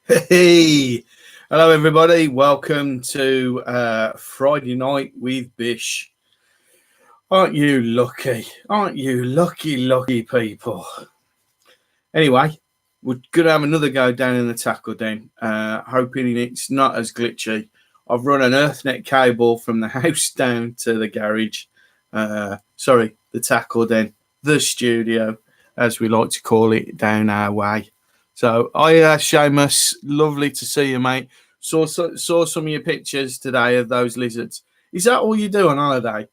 Hey, hello everybody. Welcome to Friday night with Bish. Aren't you lucky? Aren't you lucky people? Anyway, we're gonna have another go down in the tackle den. Hoping it's not as glitchy. I've run an Earthnet cable from the house down to the garage. The tackle den, the studio, as we like to call it, down our way. So, Seamus, lovely to see you, mate. Saw some of your pictures today of those lizards. Is that all you do on holiday?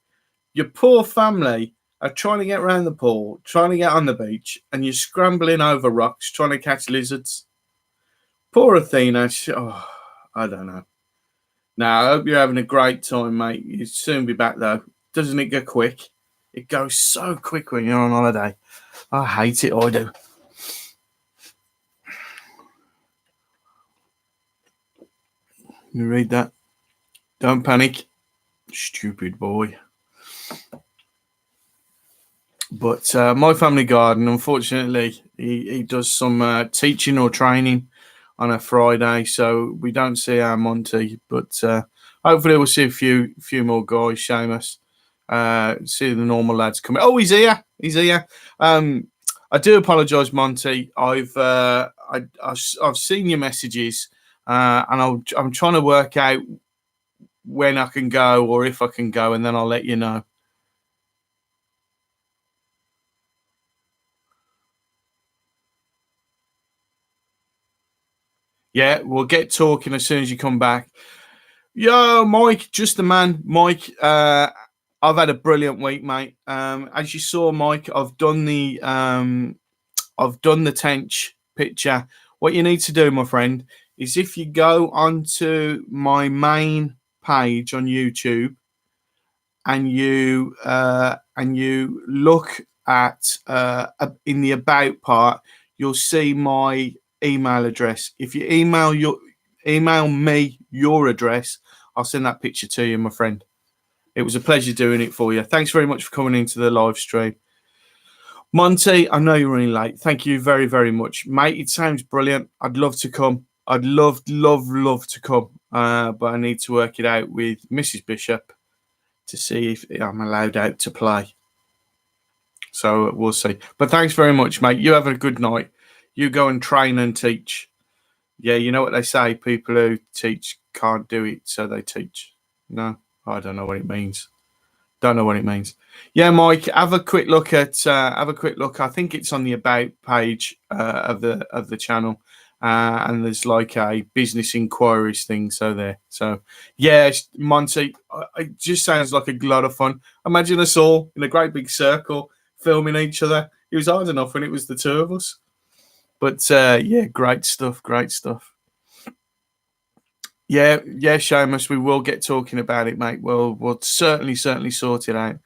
Your poor family are trying to get around the pool, trying to get on the beach, and you're scrambling over rocks trying to catch lizards. Poor Athena. I don't know. Now, I hope you're having a great time, mate. You'll soon be back, though. Doesn't it go quick? It goes so quick when you're on holiday. I hate it, I do. You read that? Don't panic. Stupid boy. But my family garden, unfortunately, he does some teaching or training on a Friday, so we don't see our Monty. But hopefully we'll see a few more guys, Seamus. See the normal lads coming. Oh, he's here. He's here. I do apologise, Monty. I've seen your messages, and I'm trying to work out when I can go or if I can go, and then I'll let you know. Yeah, we'll get talking as soon as you come back. Yo, Mike, just the man. Mike, I've had a brilliant week, mate. As you saw, Mike, I've done the tench picture. What you need to do, my friend, is if you go onto my main page on YouTube and you look at in the about part, you'll see my email address. If you email me your address, I'll send that picture to you, my friend. It was a pleasure doing it for you. Thanks very much for coming into the live stream. Monty, I know you're running late. Thank you very, very much. Mate, it sounds brilliant. I'd love to come. I'd love to come. But I need to work it out with Mrs. Bishop to see if I'm allowed out to play. So we'll see. But thanks very much, mate. You have a good night. You go and train and teach. Yeah, you know what they say, people who teach can't do it, so they teach. No, I don't know what it means. Don't know what it means. Yeah, Mike, have a quick look. I think it's on the about page of the channel, and there's like a business inquiries thing. So yeah, Monty, it just sounds like a lot of fun. Imagine us all in a great big circle filming each other. It was hard enough when it was the two of us. But yeah, great stuff. Yeah, Seamus, we will get talking about it, mate. We'll certainly sort it out.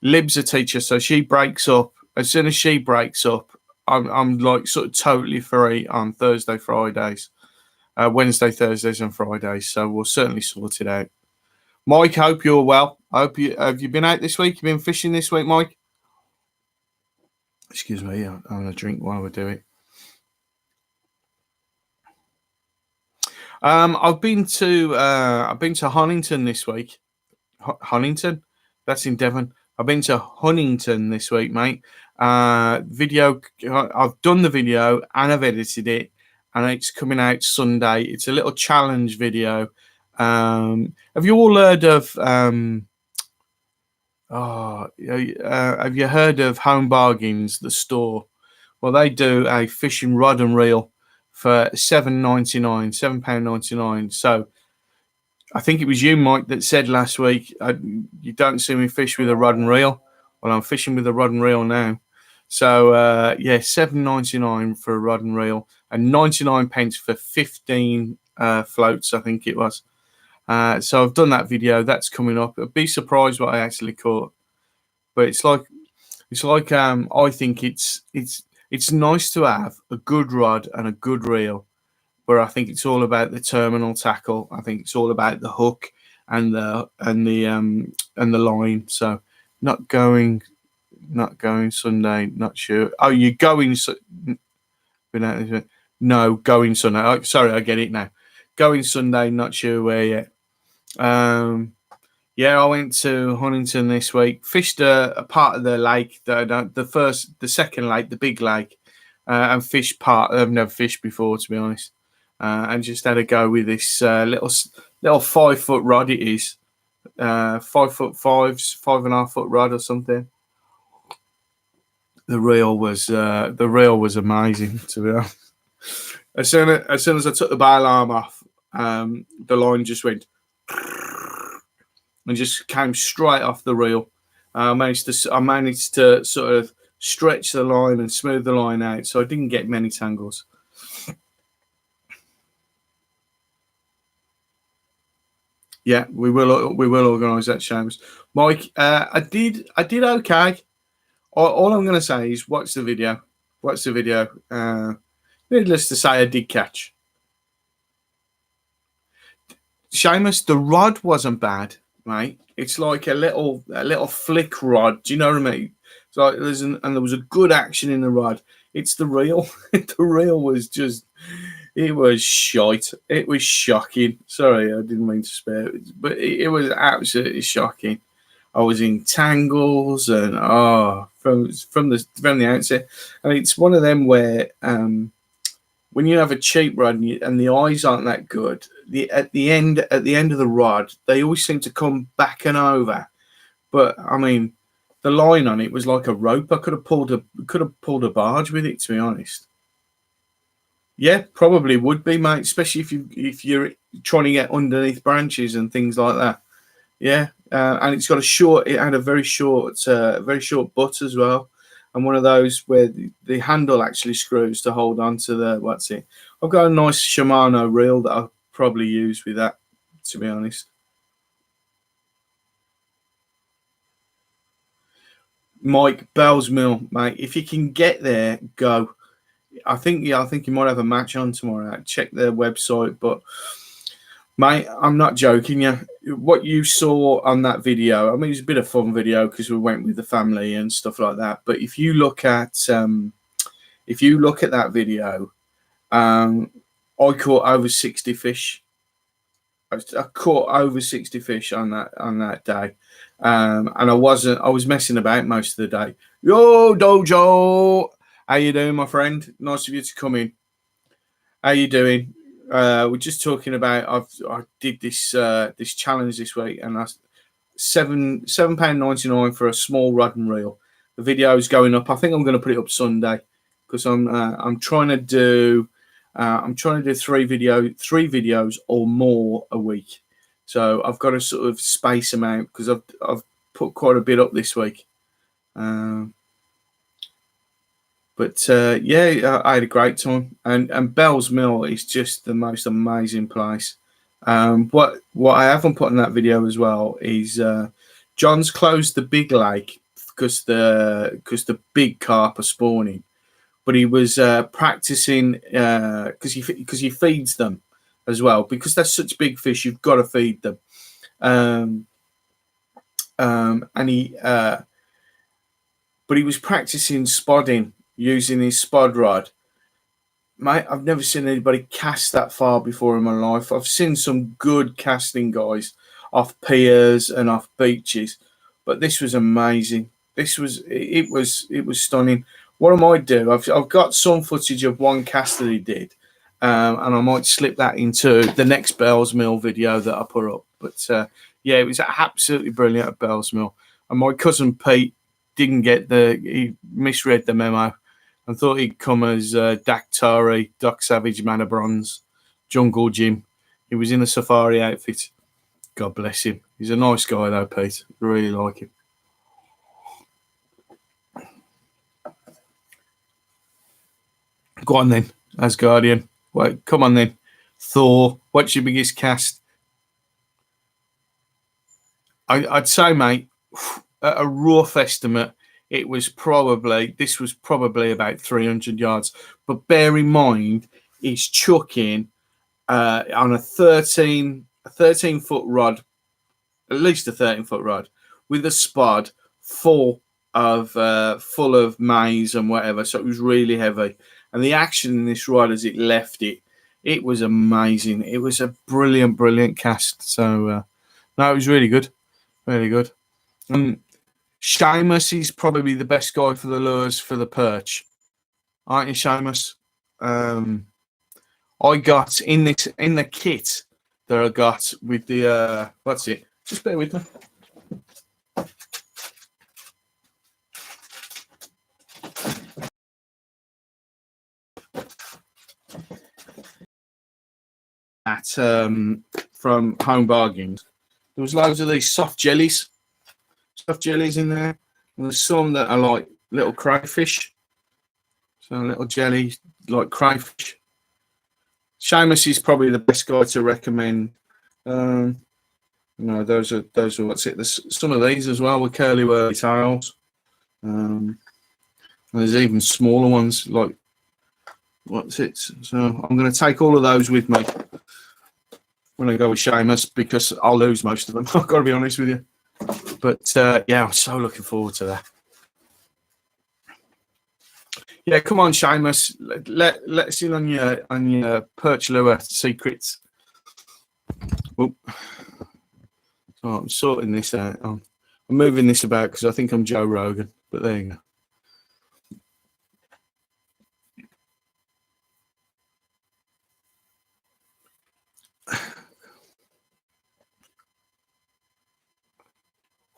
Lib's a teacher, so she breaks up. As soon as she breaks up, I'm like sort of totally free on Thursday, Fridays, Wednesday, Thursdays, and Fridays. So we'll certainly sort it out. Mike, hope you're well. Have you been out this week? You been fishing this week, Mike? Excuse me, I'm gonna drink while we do it. I've been to Huntington this week. Huntington, that's in Devon. I've been to Huntington this week, mate. Video. I've done the video and I've edited it, and it's coming out Sunday. It's a little challenge video. Have you all heard of? Have you heard of Home Bargains, the store? Well, they do a fishing rod and reel for £7.99. So I think it was you, Mike, that said last week, you don't see me fish with a rod and reel. Well, I'm fishing with a rod and reel now. So yeah, £7.99 for a rod and reel and 99 pence for 15 floats, I think it was. So I've done that video. That's coming up. I'd be surprised what I actually caught. But it's like I think it's nice to have a good rod and a good reel, but I think it's all about the terminal tackle. I think it's all about the hook and the line. So not going Sunday. Not sure. Oh, you're going. No, going Sunday. Oh, sorry, I get it now. Going Sunday, not sure where yet. Yeah, I went to Huntington this week. Fished a part of the lake, the second lake, the big lake, and fished part. I've never fished before, to be honest, and just had a go with this little 5 foot rod. It is 5 foot 5.5 foot rod or something. The reel was amazing, to be honest. As soon as I took the bail arm off, the line just went and just came straight off the reel. I managed to sort of stretch the line and smooth the line out, so I didn't get many tangles. Yeah, we will organise that, Shames. Mike, I did okay. All I'm going to say is watch the video. Watch the video. Needless to say, I did catch. Seamus, the rod wasn't bad, mate. It's like a little flick rod. Do you know what I mean? So there was a good action in the rod. It's the reel. The reel was just, it was shite. It was shocking. Sorry, I didn't mean to spare it, but it was absolutely shocking. I was in tangles and from the outset, and it's one of them where when you have a cheap rod and the eyes aren't that good, at the end of the rod, they always seem to come back and over. But I mean, the line on it was like a rope. I could have pulled a barge with it, to be honest. Yeah, probably would be, mate. Especially if you're trying to get underneath branches and things like that. Yeah, and it's got it had a very short butt as well, and one of those where the handle actually screws to hold on to the I've got a nice Shimano reel that I'll probably use with that, to be honest. Mike, Bell's Mill, mate. If you can get there, go. I think you might have a match on tomorrow. Check their website, but mate, I'm not joking you. What you saw on that video, I mean, it's a bit of fun video because we went with the family and stuff like that. But if you look at that video, I caught over 60 fish. I caught over 60 fish on that day, and I was messing about most of the day. Yo, Dojo, how you doing, my friend? Nice of you to come in. How you doing? We're just talking about I did this challenge this week, and that's £7.99 for a small rod and reel. The video is going up. I think I'm going to put it up Sunday because I'm trying to do 3 videos or more a week. So I've got to sort of space them out because I've put quite a bit up this week. But yeah, I had a great time, and Bell's Mill is just the most amazing place. What I haven't put in that video as well is John's closed the big lake because the big carp are spawning, but he was practicing because he feeds them as well, because they're such big fish. You've got to feed them, and he was practicing spodding using his spod rod. Mate, I've never seen anybody cast that far before in my life. I've seen some good casting guys off piers and off beaches, but this was amazing. It was stunning. What I might do, I've got some footage of one cast that he did, and I might slip that into the next Bell's Mill video that I put up. But yeah, it was absolutely brilliant at Bell's Mill. And my cousin Pete he misread the memo and thought he'd come as Daktari, Doc Savage, Man of Bronze, Jungle Jim. He was in a safari outfit. God bless him. He's a nice guy though, Pete. I really like him. Go on then, Asgardian. Wait, come on then. Thor, what's your biggest cast? I'd say, mate, at a rough estimate, this was probably about 300 yards. But bear in mind, he's chucking on a 13-foot rod, at least a 13-foot rod, with a spod for full of maize and whatever, so it was really heavy. And the action in this rod as it left it was amazing. It was a brilliant cast. So no, it was really good, really good. Seamus is probably the best guy for the lures for the perch, aren't you, Seamus? I got in the kit that I got with the what's it? Just bear with me. At from Home Bargains, there was loads of these soft jellies in there. And there's some that are like little crayfish, so a little jelly like crayfish. Seamus is probably the best guy to recommend. No, those are what's it? There's some of these as well with curly whirly tails. And there's even smaller ones like what's it? So I'm going to take all of those with me when I go with Seamus because I'll lose most of them. I've got to be honest with you. But yeah, I'm so looking forward to that. Yeah, come on, Seamus. Let us in on your perch lure secrets. Oh. So I'm sorting this out. I'm moving this about because I think I'm Joe Rogan. But there you go.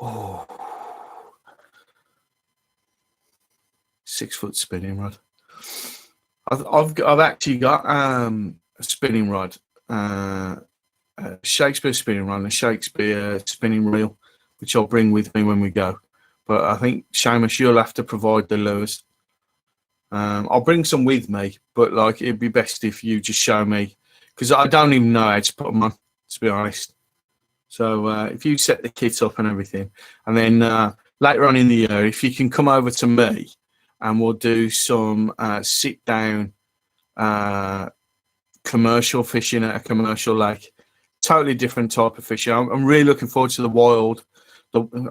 Oh, 6 foot spinning rod. I've actually got a spinning rod, Shakespeare spinning rod, and a Shakespeare spinning reel, which I'll bring with me when we go. But I think Seamus, you'll have to provide the lures. I'll bring some with me, but like it'd be best if you just show me because I don't even know how to put them on, to be honest. So if you set the kit up and everything, and then later on in the year, if you can come over to me and we'll do some sit down commercial fishing at a commercial lake, totally different type of fishing. I'm really looking forward to I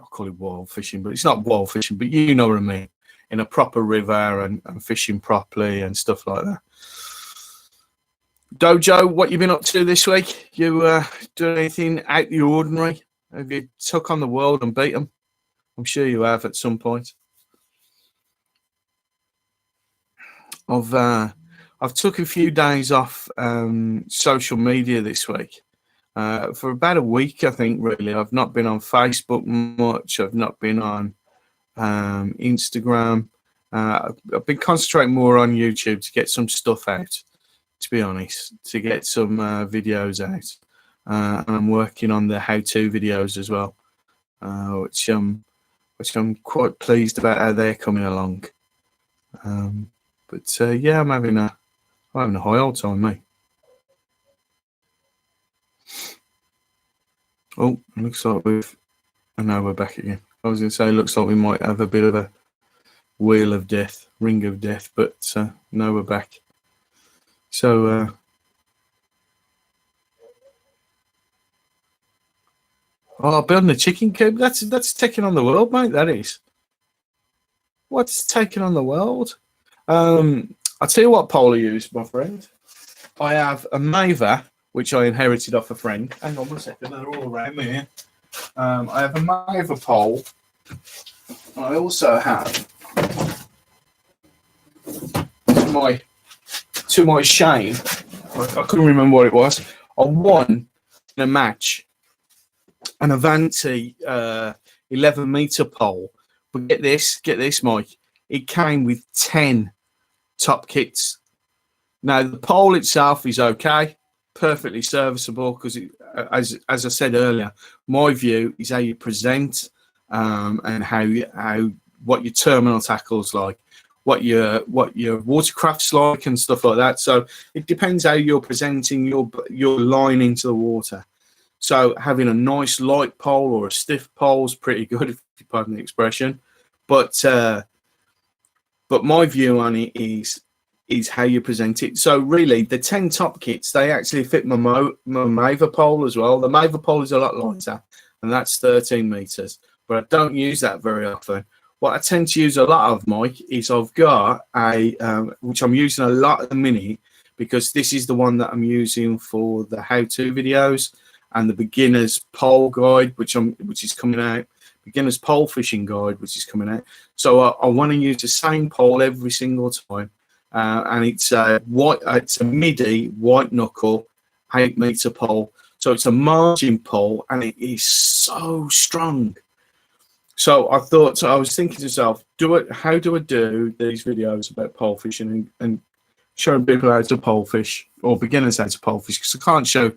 call it wild fishing, but it's not wild fishing, but you know what I mean, in a proper river and fishing properly and stuff like that. Dojo, what you been up to this week? You doing anything out the ordinary? Have you took on the world and beat them? I'm sure you have at some point. I've took a few days off social media this week. For about a week, I think, really. I've not been on Facebook much. I've not been on Instagram. I've been concentrating more on YouTube to get some stuff out, to be honest, to get some videos out. And I'm working on the how-to videos as well, which I'm quite pleased about how they're coming along. But yeah, I'm having a high old time, mate. Oh, looks like now we're back again. I was going to say, looks like we might have a bit of a wheel of death, ring of death, but no, we're back. So, building a chicken coop, that's taking on the world, mate, that is. What's taking on the world? I'll tell you what pole I use, my friend. I have a Maver, which I inherited off a friend. Hang on 1 second, they're all around me here. I have a Maver pole. I also have, to my shame, I couldn't remember what it was. I won in a match an Avanti 11-meter pole. But get this, Mike. It came with 10 top kits. Now the pole itself is okay, perfectly serviceable because, as I said earlier, my view is how you present and what your terminal tackle's like, what your watercraft's like, and stuff like that. So it depends how you're presenting your line into the water. So having a nice light pole or a stiff pole is pretty good, if you pardon the expression. But my view on it is how you present it. So really, the 10 top kits, they actually fit my Maver pole as well. The Maver pole is a lot lighter, and that's 13 meters. But I don't use that very often. what I tend to use a lot of, Mike, is I've got a which I'm using a lot at the minute, because this is the one that I'm using for the how-to videos and the beginner's pole guide, which is coming out, beginner's pole fishing guide, which is coming out. So I want to use the same pole every single time, and it's a midi white knuckle 8-meter pole. So it's a margin pole, and it is so strong. So I was thinking to myself, how do I do these videos about pole fishing and showing people how to pole fish, or beginners how to pole fish? Because I can't show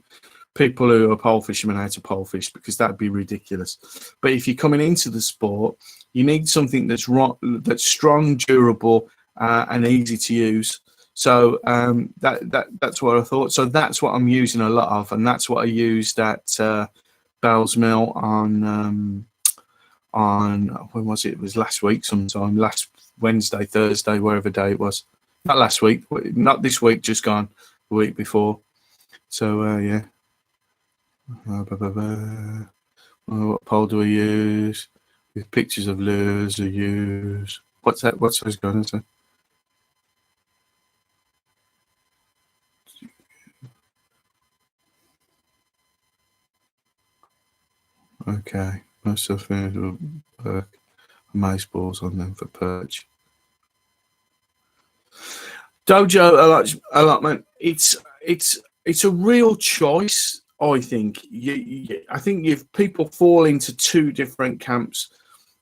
people who are pole fishermen how to pole fish, because that'd be ridiculous. But if you're coming into the sport, you need something that's strong, durable, and easy to use. So that's what I thought. So that's what I'm using a lot of, and that's what I used at Bell's Mill on when was it? It was last week sometime, last Wednesday, Thursday, wherever day it was. Not last week, not this week, just gone, the week before. So yeah. What pole do I use? With pictures of lures I use. What's that? What's those going to say? Okay, most of them will work. Mace balls on them for perch. Dojo a lot, man. It's a real choice. I think I think if people fall into two different camps,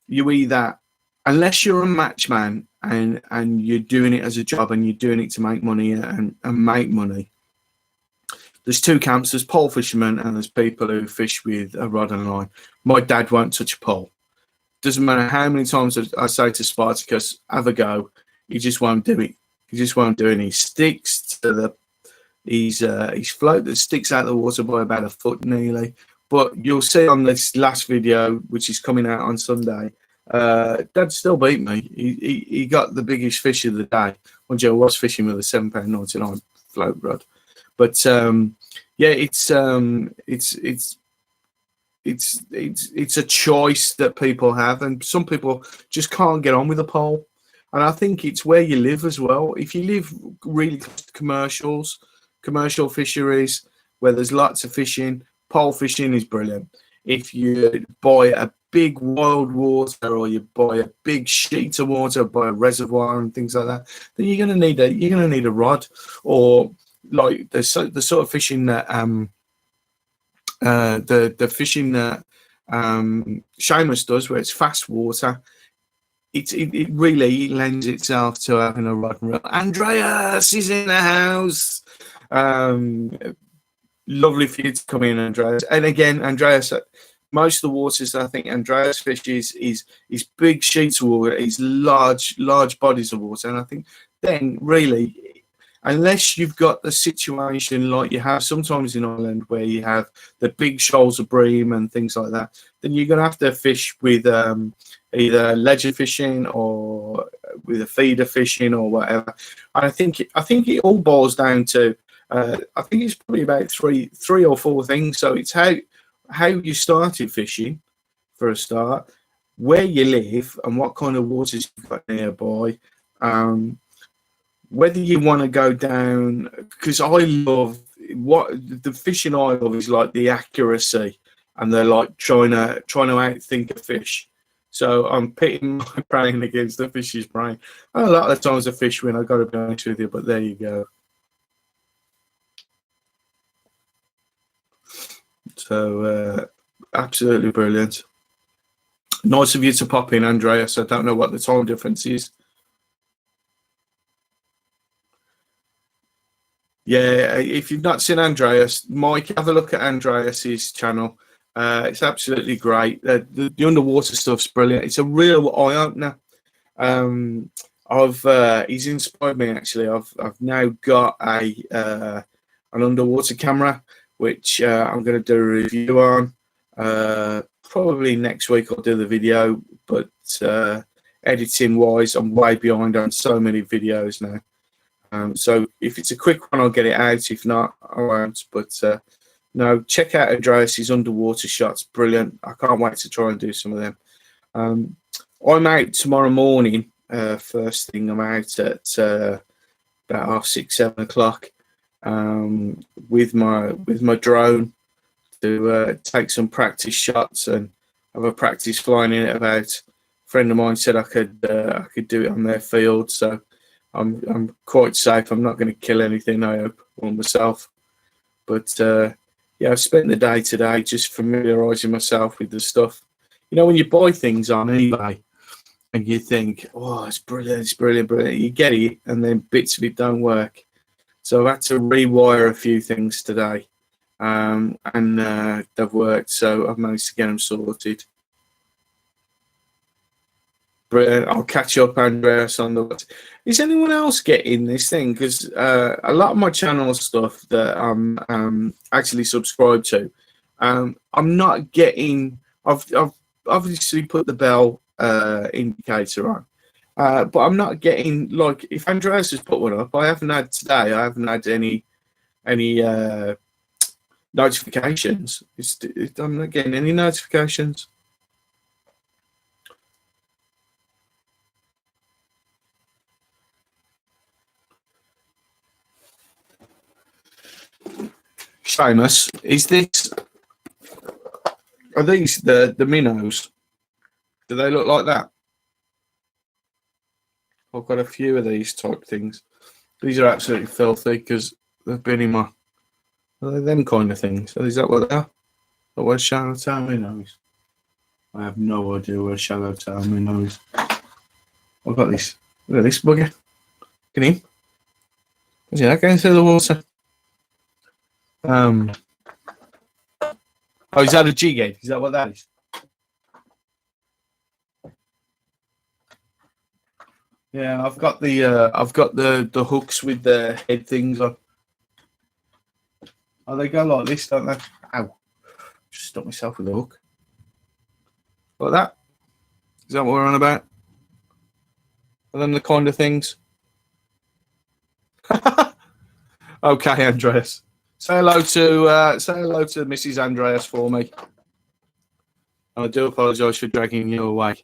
you either, unless you're a matchman and you're doing it as a job and you're doing it to make money and make money. There's two camps. There's pole fishermen and there's people who fish with a rod and line. My dad won't touch a pole. Doesn't matter how many times I say to Spartacus, have a go, he just won't do it. He just won't do it. He sticks to his float that sticks out of the water by about a foot nearly. But you'll see on this last video, which is coming out on Sunday, Dad still beat me. He got the biggest fish of the day. When Joe was fishing with a £7.99 float rod. But yeah, it's a choice that people have, and some people just can't get on with a pole. And I think it's where you live as well. If you live really close to commercial fisheries where there's lots of fishing, pole fishing is brilliant. If you buy a big wild water, or you buy a big sheet of water by a reservoir and things like that, then you're gonna need a rod, or like the sort of fishing that the fishing that Seamus does, where it's fast water. It really lends itself to having a rod and reel. Andreas is in the house. Lovely for you to come in, Andreas. And again, Andreas, most of the waters I think Andreas fishes is big sheets of water, is large bodies of water. And I think then really, unless you've got the situation like you have sometimes in Ireland, where you have the big shoals of bream and things like that, then you're going to have to fish with either ledger fishing or with a feeder fishing or whatever. And I think it all boils down to I think it's probably about three or four things. So it's how you started fishing for a start, where you live and what kind of waters you've got nearby. Whether you want to go down, because I love what the fishing I love is like the accuracy, and they're like trying to outthink a fish. So I'm pitting my brain against the fish's brain. And a lot of the times the fish win, I've got to be honest with you, but there you go. So absolutely brilliant. Nice of you to pop in, Andreas. I don't know what the time difference is. Yeah, if you've not seen Andreas, Mike, have a look at Andreas's channel. It's absolutely great. The underwater stuff's brilliant. It's a real eye opener. He's inspired me actually. I've now got an underwater camera, which I'm going to do a review on. Probably next week I'll do the video, but editing wise, I'm way behind on so many videos now. So if it's a quick one, I'll get it out. If not, I won't. But no, check out Andreas's underwater shots. Brilliant. I can't wait to try and do some of them. I'm out tomorrow morning. First thing, I'm out at about 6, 7 o'clock with my drone to take some practice shots and have a practice flying in it about. A friend of mine said I could do it on their field, so I'm quite safe. I'm not going to kill anything, I hope, or myself. But yeah, I've spent the day today just familiarising myself with the stuff. You know, when you buy things on eBay and you think, oh, it's brilliant, it's brilliant, brilliant. You get it, and then bits of it don't work. So I've had to rewire a few things today, and they've worked. So I've managed to get them sorted. Brilliant. I'll catch up, Andreas, on the. Is anyone else getting this thing? Because a lot of my channel stuff that I'm actually subscribed to, I'm not getting. I've obviously put the bell indicator on, but I'm not getting, like, if Andreas has put one up, I haven't had today. I haven't had any notifications. I'm not getting any notifications. Seamus, are these the minnows? Do they look like that? I've got a few of these type things. These are absolutely filthy because they've been in my. Are they them kind of things? Is that what they are? Or where's Shallowtown minnows? I have no idea where Shallowtown minnows. I've got this. Look at this bugger. Look at him. Is that going through the water? Oh, is that a jig head? Is that what that is? Yeah, I've got the hooks with the head things on. Oh, they go like this, don't they? Ow! Just stuck myself with a hook. Like that. Is that what we're on about? And then the kind of things. Okay, Andreas. Say hello to Mrs. Andreas for me. I do apologise for dragging you away.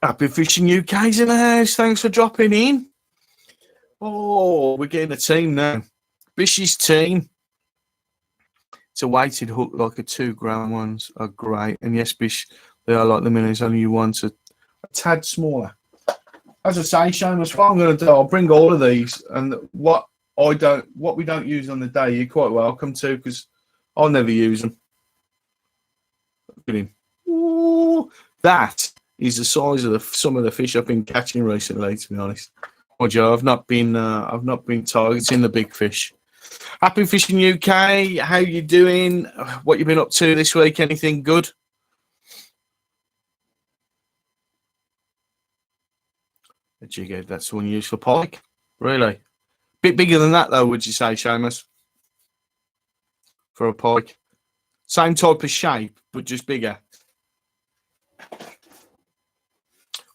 Happy Fishing UK's in the house. Thanks for dropping in. Oh, we're getting a team now. Bish's team. It's a weighted hook, like the 2 gram ones are great. And yes, Bish, they are like the minnows, only you want a tad smaller. As I say, Seamus, what I'm going to do, I'll bring all of these, and what we don't use on the day, you're quite welcome to, because I'll never use them. Look at him. Ooh, that is the size of some of the fish I've been catching recently, to be honest. Oh, Joe, I've not been targeting the big fish. Happy Fishing UK, how you doing? What you been up to this week? Anything good? A jig head, that's the one you use for pike. Really? Bit bigger than that, though, would you say, Seamus? For a pike. Same type of shape, but just bigger.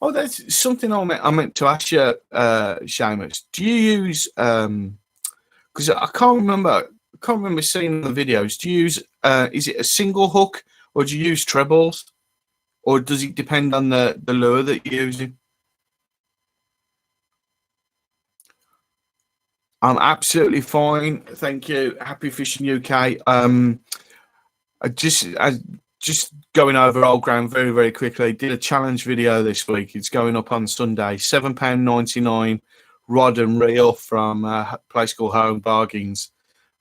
Oh, that's something I meant to ask you, Seamus. Do you use because I can't remember seeing the videos. Do you use is it a single hook, or do you use trebles, or does it depend on the lure that you're using? I'm absolutely fine, thank you. Happy Fishing UK. I just going over old ground very, very quickly. Did a challenge video this week. It's going up on Sunday. £7.99 rod and reel from a place called Home Bargains.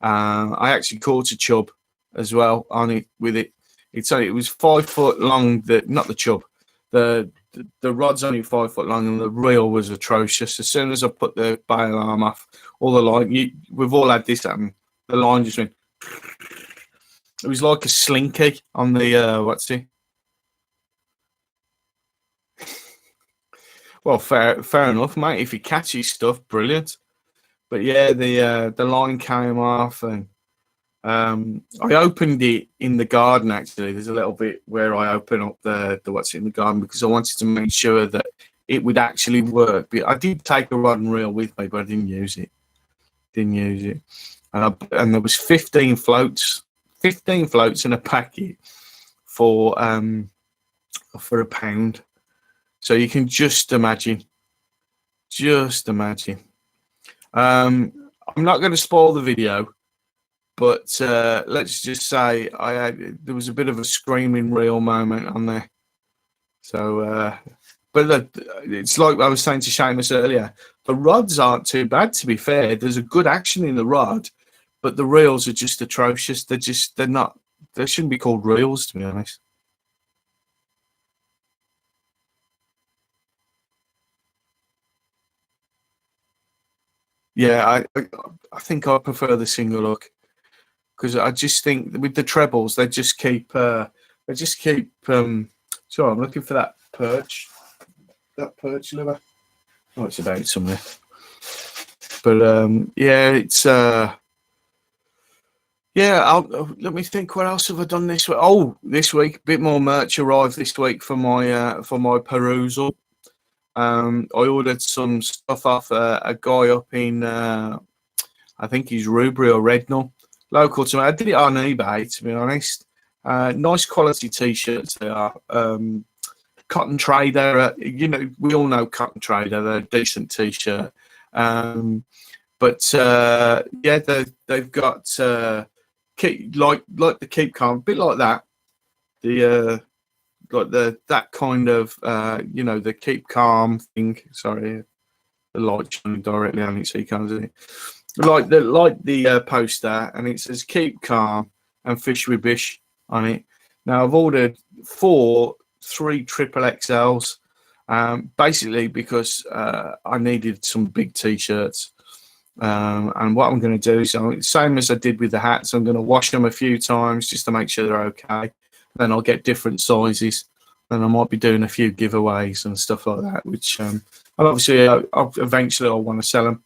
I actually caught a chub as well on it with it. It was 5 foot long. Not the chub. The rod's only 5 foot long, and the reel was atrocious. As soon as I put the bail arm off, all the line, we've all had this happen. The line just went. It was like a slinky on the what's it? Well, fair enough, mate. If you catch his stuff, brilliant. But yeah, the line came off, and I opened it in the garden. Actually, there's a little bit where I open up the what's in the garden because I wanted to make sure that it would actually work. But I did take a rod and reel with me, but I didn't use it. Didn't use it. And there was 15 floats, 15 floats in a packet for £1. So you can just imagine. Just imagine. I'm not going to spoil the video, but let's just say there was a bit of a screaming reel moment on there. So, but it's like I was saying to Seamus earlier, the rods aren't too bad, to be fair. There's a good action in the rod, but the reels are just atrocious. They're not, they shouldn't be called reels, to be honest. Yeah, I think I prefer the single hook because I just think with the trebles they just keep sorry, I'm looking for that perch lure. Oh, it's about somewhere. But yeah, it's yeah. Let me think. What else have I done this week? Oh, this week, a bit more merch arrived this week for my perusal. I ordered some stuff off a guy up in I think he's Rubery or Rednall, local to me. I did it on eBay, to be honest. Nice quality t-shirts they are. Cotton Trader, you know, we all know Cotton Trader. They're a decent t-shirt. But yeah, they've got keep like the Keep Calm, a bit like that. The that kind of you know, the Keep Calm thing. Sorry, the light shining directly on it, so you can't see it. Like the poster, and it says "Keep Calm" and "Fish with Bish" on it. Now I've ordered 3 triple XLs, basically because I needed some big t-shirts. And what I'm going to do is, same as I did with the hats, I'm going to wash them a few times just to make sure they're okay. Then I'll get different sizes. Then I might be doing a few giveaways and stuff like that, which and obviously eventually I'll want to sell them.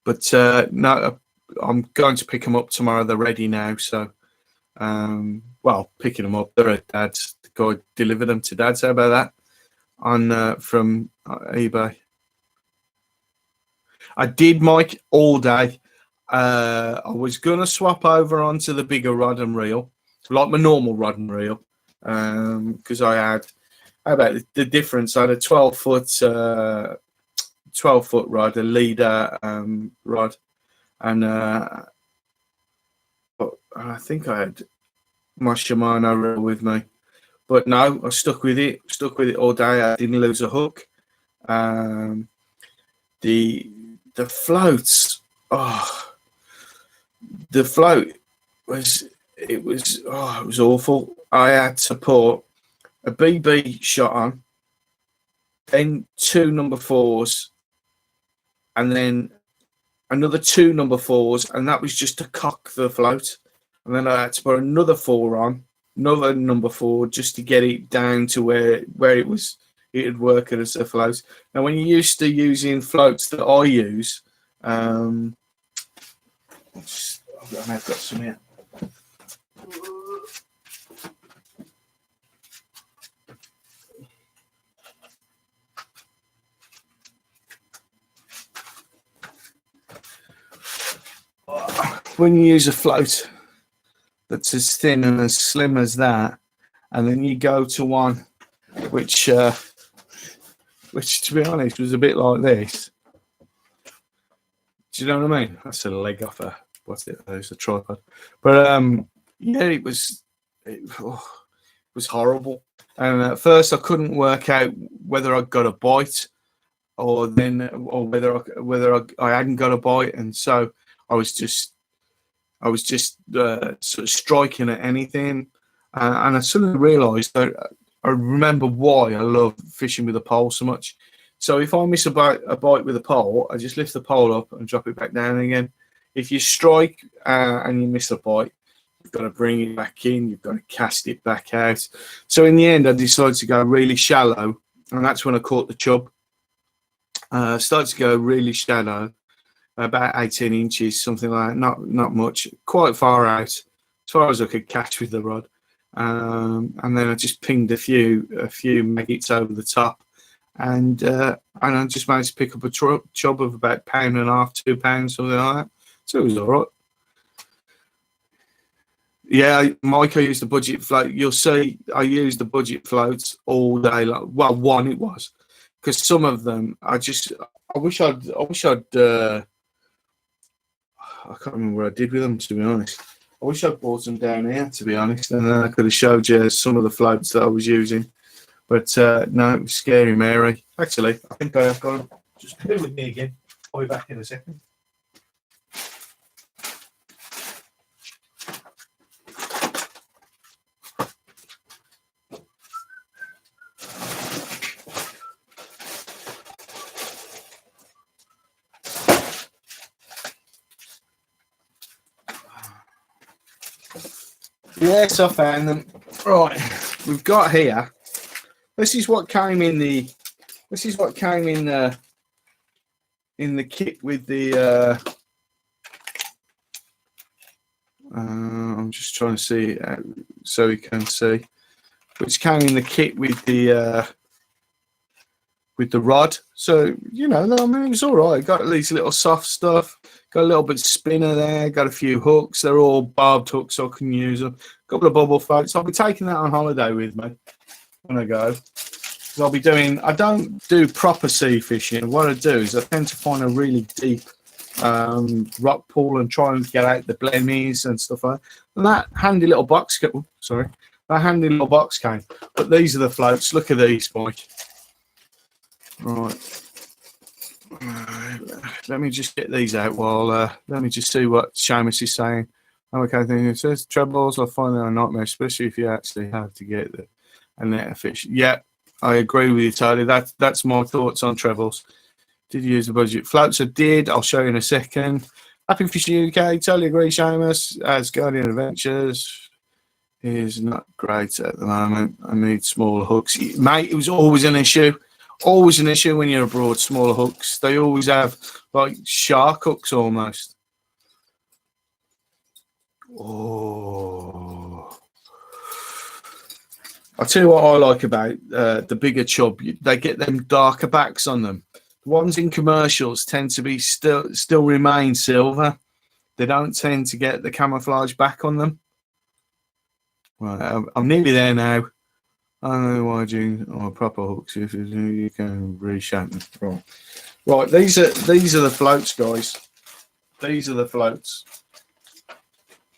But no, I'm going to pick them up tomorrow. They're ready now. So, well, picking them up. They're at Dad's. The guy delivered them to Dad's. How about that? On from eBay. I did, Mike, all day. I was going to swap over onto the bigger rod and reel, like my normal rod and reel, because I had, how about the difference? I had a 12-foot 12-foot rod, a leader rod, and I think I had my Shimano reel with me. But no, I stuck with it all day. I didn't lose a hook. The floats, the float it was awful. I had to put a BB shot on, then 2 number 4s, and then another 2 number 4s, and that was just to cock the float. And then I had to put another 4 on, another number 4, just to get it down to where it'd work as a float. Now, when you're used to using floats that I use, I've got some here. When you use a float that's as thin and as slim as that, and then you go to one which to be honest was a bit like this. Do you know what I mean? That's a leg off a what's it? It's a tripod. But yeah, it was horrible. And at first I couldn't work out whether I got a bite or whether I hadn't got a bite, and so I was just sort of striking at anything, and I suddenly realised that I remember why I love fishing with a pole so much. So if I miss a bite with a pole, I just lift the pole up and drop it back down again. If you strike and you miss a bite, you've got to bring it back in. You've got to cast it back out. So in the end, I decided to go really shallow, and that's when I caught the chub. Started to go really shallow, about 18 inches, something like that. Not much, quite far out, as far as I could catch with the rod. And then I just pinged a few maggots over the top, and I just managed to pick up a chub of about £1.5, £2, something like that. So it was all right. Yeah, Mike, I used the budget float. You'll see I used the budget floats all day long. Well, one it was, because some of them I wish I'd I can't remember what I did with them, to be honest. I wish I'd brought them down here, to be honest, and then I could have showed you some of the floats that I was using. But no, it was scary, Mary. Actually, I think I have got them. Just bear with me again. I'll be back in a second. Yes, I found them. Right, we've got here. This is what came in the. This is what came in the kit with the. I'm just trying to see so you can see, which came in the kit with the rod. So you know, I mean, it was all right. Got these little soft stuff. Got a little bit of spinner there. Got a few hooks. They're all barbed hooks, so I can use them. A couple of bubble floats. I'll be taking that on holiday with me when I go. So I'll be doing. I don't do proper sea fishing. What I do is I tend to find a really deep rock pool and try and get out the blemmies and stuff like that. And that handy little box. Sorry, that handy little box came. But these are the floats. Look at these, Mike. Right. Let me just get these out while let me just see what Seamus is saying. Okay, it says trebles. I find them a nightmare, especially if you actually have to get a net of fish. Yeah, I agree with you, Tony. That's my thoughts on trebles. Did you use the budget floats? I did. I'll show you in a second. Happy Fishing UK. Totally agree, Seamus. As Guardian Adventures is not great at the moment. I need smaller hooks, mate. It was always an issue. Always an issue when you're abroad. Smaller hooks. They always have like shark hooks almost. Oh, I'll tell you what I like about the bigger chub. They get them darker backs on them. The ones in commercials tend to be still remain silver. They don't tend to get the camouflage back on them. Right, I'm nearly there now. I don't know why you proper hooks. If you can reshape them. Right. These are the floats, guys. These are the floats.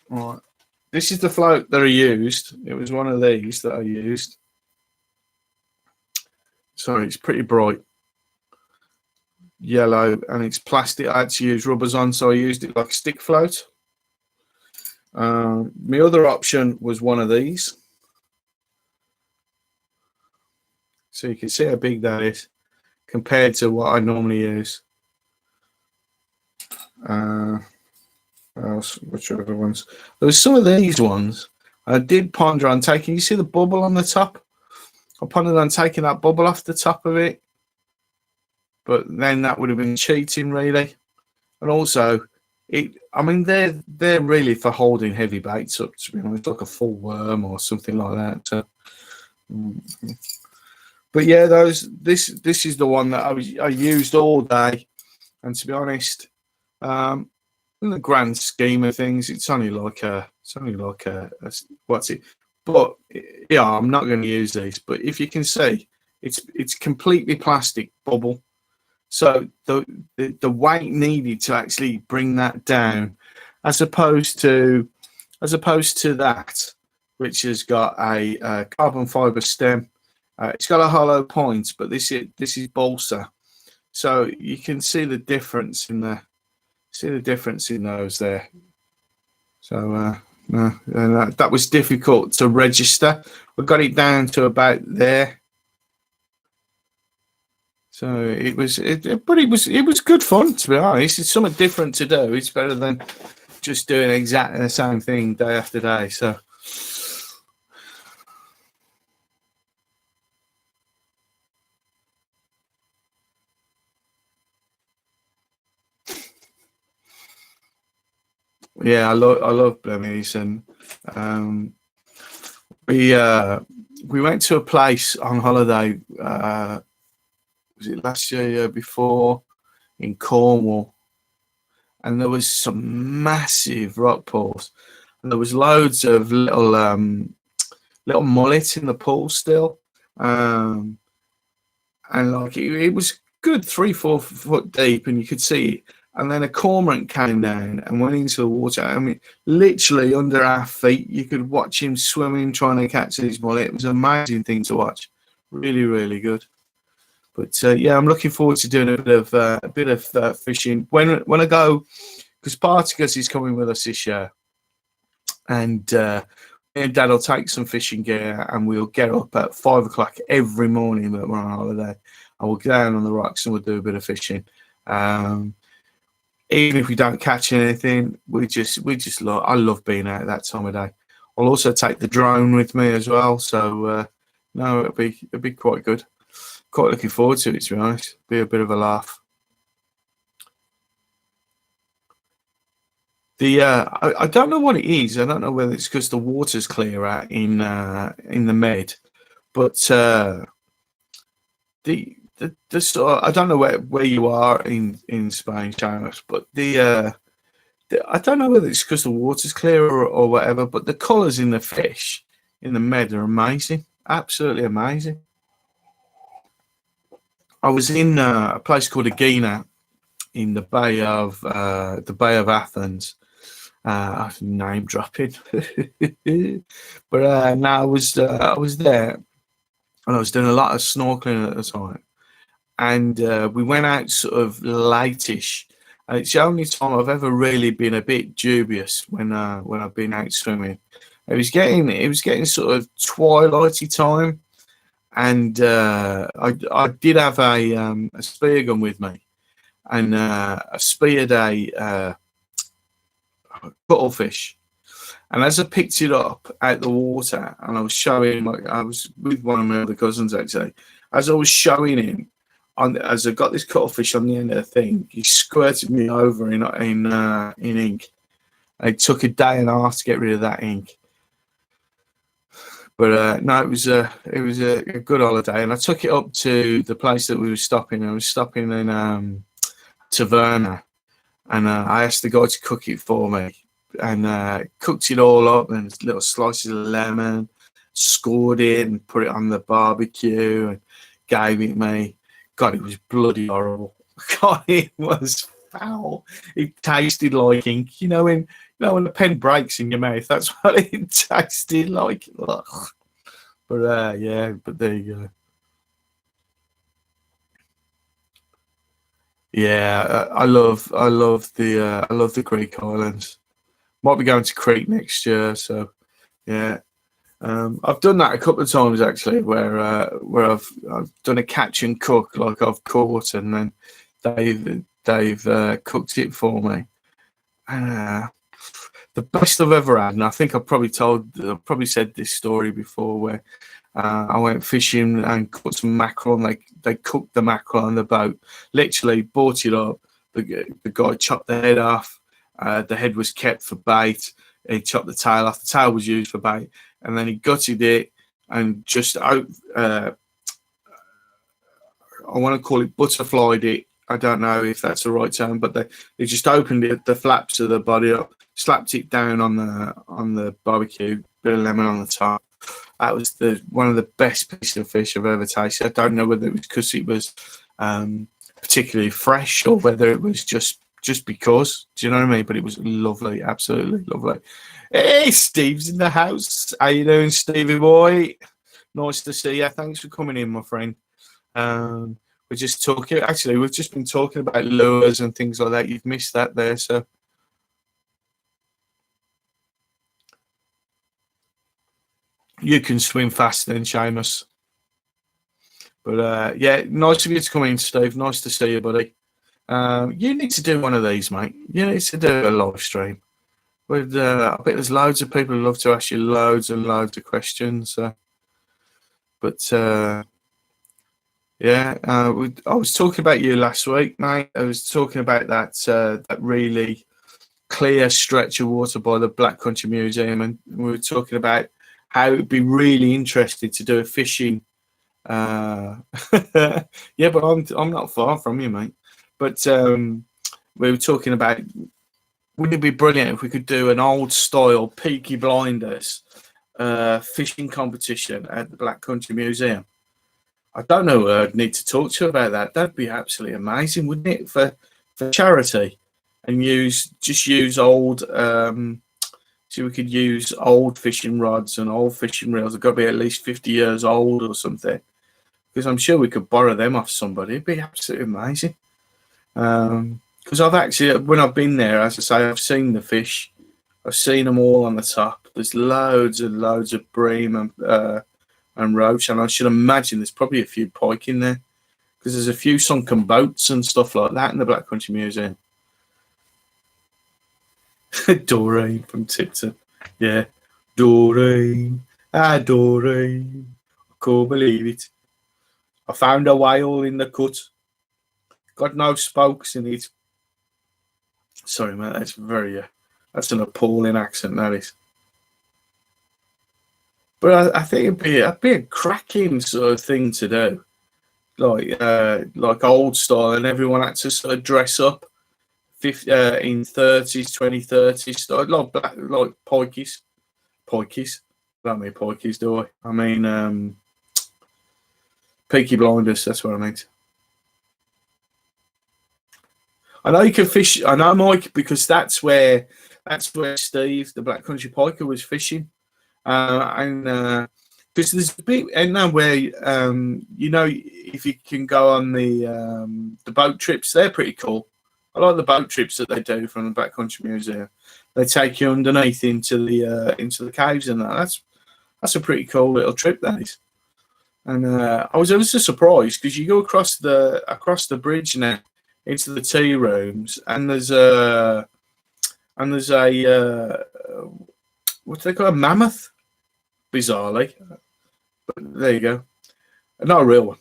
Right. This is the float that I used. It was one of these that I used. Sorry, it's pretty bright yellow and it's plastic. I had to use rubbers on, so I used it like a stick float. My other option was one of these. So you can see how big that is compared to what I normally use. Which other ones? There was some of these ones. I did ponder on taking. You see the bubble on the top? I pondered on taking that bubble off the top of it, but then that would have been cheating, really. And also, I mean, they're really for holding heavy baits up. To be honest, like a full worm or something like that. So, but yeah, this is the one that I used all day, and to be honest, in the grand scheme of things, it's only like a what's it? But yeah, I'm not going to use these. But if you can see, it's completely plastic bubble. So the weight needed to actually bring that down, as opposed to that, which has got a carbon fiber stem. It's got a hollow point, but this is balsa. So you can see the difference in those there. So no, that was difficult to register. We got it down to about there. So it was good fun, to be honest. It's something different to do. It's better than just doing exactly the same thing day after day. So Yeah, I love Blemmies, and um, we uh, we went to a place on holiday. Was it last year, year before, in Cornwall, and there was some massive rock pools, and there was loads of little mullets in the pool still, um, and like it was good 3 4 foot deep, and you could see it. And then a cormorant came down and went into the water. I mean, literally under our feet, you could watch him swimming, trying to catch his mullet. It was an amazing thing to watch. Really, really good. But yeah, I'm looking forward to doing a bit of fishing when I go, because Spartacus is coming with us this year, and me and Dad will take some fishing gear, and we'll get up at 5 o'clock every morning that we're on holiday, and we'll get down on the rocks and we'll do a bit of fishing. Um, Even if we don't catch anything, we just love. I love being out at that time of day. I'll also take the drone with me as well, so no, it'll be quite good. Quite looking forward to it, to be honest. Be a bit of a laugh. I don't know what it is. I don't know whether it's because the water's clearer in the Med, but the sort I don't know where you are in Spain, Seamus, but I don't know whether it's because the water's clearer or whatever, but the colours in the fish in the Med are amazing, absolutely amazing. I was in a place called Aegina in the Bay of Athens. Name dropping, but no, I was there, and I was doing a lot of snorkeling at the time, and we went out sort of lateish. And it's the only time I've ever really been a bit dubious when I've been out swimming. It was getting sort of twilighty time, and I did have a spear gun with me, and I speared a cuttlefish. And as I picked it up out the water, and I was showing, like, I was with one of my other cousins actually, as I was showing him, as I got this cuttlefish on the end of the thing, he squirted me over in ink. It took a day and a half to get rid of that ink, but no, it was a good holiday, and I took it up to the place that we were stopping. I was stopping in Taverna, and I asked the guy to cook it for me, and cooked it all up, and little slices of lemon, scored it and put it on the barbecue and gave it me. God, it was bloody horrible. God, it was foul. It tasted like ink. When the pen breaks in your mouth, that's what it tasted like. Ugh. But yeah, but there you go. Yeah, I love the Greek islands. Might be going to Crete next year, so yeah. I've done that a couple of times actually, where I've done a catch and cook, like I've caught, and then they've cooked it for me. And the best I've ever had, and I think I've probably said this story before, where I went fishing and caught some mackerel, and they cooked the mackerel on the boat. Literally bought it up. The guy chopped the head off. The head was kept for bait. He chopped the tail off. The tail was used for bait, and then he gutted it and just I want to call it butterflied it. I don't know if that's the right term, but they just opened it, the flaps of the body up, slapped it down on the barbecue, bit of lemon on the top. That was the one of the best pieces of fish I've ever tasted. I don't know whether it was because it was particularly fresh, or whether it was just because. Do you know what I mean? But it was lovely, absolutely lovely. Hey, Steve's in the house. How you doing, Stevie boy? Nice to see you. Thanks for coming in, my friend. Um, we're just talking. Actually, we've just been talking about lures and things like that. You've missed that there, so you can swim faster than Seamus. But yeah, nice of you to come in, Steve. Nice to see you, buddy. You need to do one of these, mate. You need to do a live stream. With I bet there's loads of people who love to ask you loads and loads of questions. But yeah, I was talking about you last week, mate. I was talking about that really clear stretch of water by the Black Country Museum, and we were talking about how it would be really interesting to do a fishing. Yeah, but I'm not far from you, mate. But we were talking about, wouldn't it be brilliant if we could do an old style Peaky Blinders fishing competition at the Black Country Museum? I don't know who I'd need to talk to about that. That'd be absolutely amazing, wouldn't it, for charity? And use old. So we could use old fishing rods and old fishing reels. They've got to be at least 50 years old or something, because I'm sure we could borrow them off somebody. It'd be absolutely amazing. Because I've actually, when I've been there, as I say, I've seen the fish. I've seen them all on the top. There's loads and loads of bream and roach, and I should imagine there's probably a few pike in there, because there's a few sunken boats and stuff like that in the Black Country Museum. Doreen from Tipton. Yeah. Doreen. Doreen. I can't believe it. I found a whale in the cut. Got no spokes in it. Sorry, mate. That's an appalling accent, that is. But I think it'd be a cracking sort of thing to do. Like old style, and everyone had to sort of dress up. In 30s, 2030s style, like pikeys. I don't mean pikeys, do I? I mean Peaky Blinders, that's what I meant. I know you can fish. I know, Mike, because that's where Steve, the Black Country Piker, was fishing, and because there's a bit, and now where you know, if you can go on the boat trips, they're pretty cool. I like the boat trips that they do from the Black Country Museum. They take you underneath into the caves, and that's a pretty cool little trip, that is. And I was ever so surprised, because you go across the bridge now into the tea rooms, and there's a what do they call a mammoth, bizarrely. But there you go, not a real one.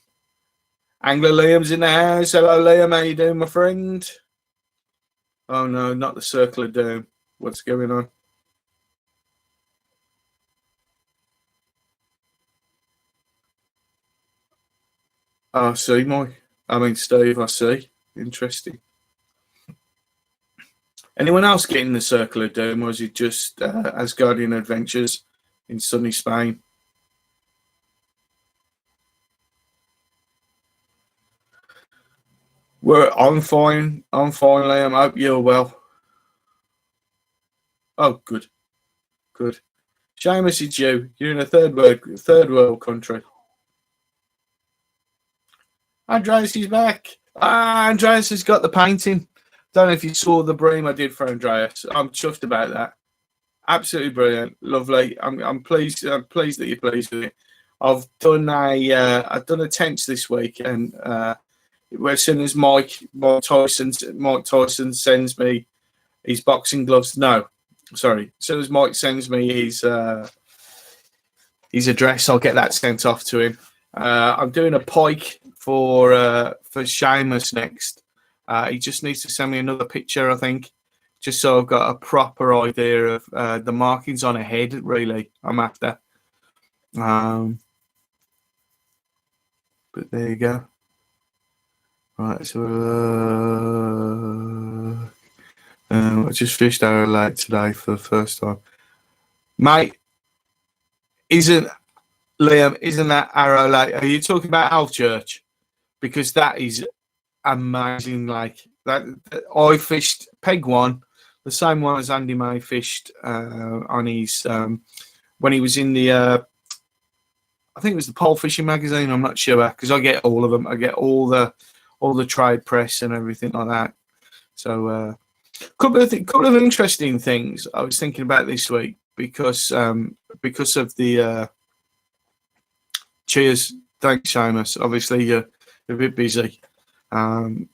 Angler Liam's in the house. Hello, Liam. How you doing, my friend? Oh no, not the Circle of Doom. What's going on? Oh, I see, Mike. I mean, Steve, I see. Interesting. Anyone else getting the Circle of Doom, or is it just Asgardian Adventures in sunny Spain? I'm fine. I'm fine, Liam. I hope you're well. Oh, good. Good. Seamus, it's you. You're in a third world country. Andreas is back. Andreas has got the painting. Don't know if you saw the bream I did for Andreas. I'm chuffed about that. Absolutely brilliant, lovely. I'm pleased. I'm pleased that you're pleased with it. I've done a tench this week, and as soon as Mike Tyson sends me his boxing gloves. No, sorry. As soon as Mike sends me his address, I'll get that sent off to him. I'm doing a pike for Seamus next. He just needs to send me another picture, I think, just so I've got a proper idea of the markings on a head. Really, I'm after. But there you go. Right, so I just fished Arrow Lake today for the first time. Mate, isn't that Arrow Lake? Are you talking about Alchurch? Because that is amazing. Like that I fished Peg 1, the same one as Andy May fished on his when he was in the I think it was the Pole Fishing magazine. I'm not sure, because I get all of them. I get all the trade press and everything like that. So couple of interesting things I was thinking about this week, because of the cheers. Thanks, Seamus. Obviously, you're a bit busy. Something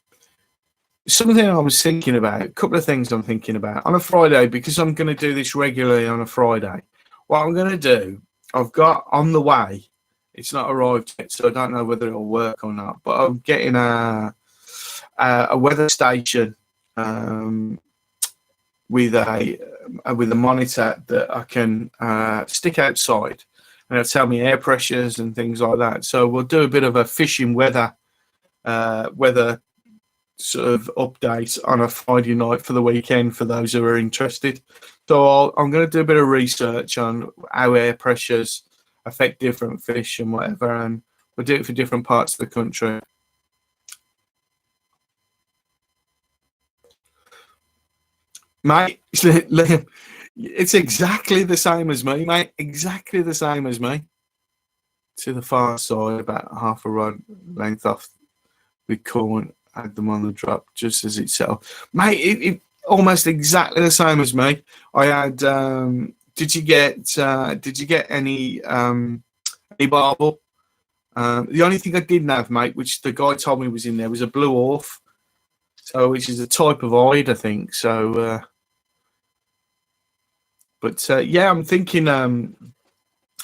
I was thinking about, a couple of things I'm thinking about on a Friday, because I'm going to do this regularly on a Friday. What I'm going to do, I've got on the way. It's not arrived yet, so I don't know whether it'll work or not. But I'm getting a weather station, with a monitor that I can stick outside, and it'll tell me air pressures and things like that. So we'll do a bit of a fishing weather sort of update on a Friday night for the weekend for those who are interested. So I'm going to do a bit of research on how air pressures affect different fish and whatever, and we'll do it for different parts of the country. Mate, Liam, it's exactly the same as me, mate. Exactly the same as me. To the far side, about half a rod length off with corn, had them on the drop just as it settled. Mate, it almost exactly the same as me. I had. Did you get any barbel? The only thing I didn't have, mate, which the guy told me was in there, was a blue orf. So, which is a type of hide, I think. So, yeah, I'm thinking.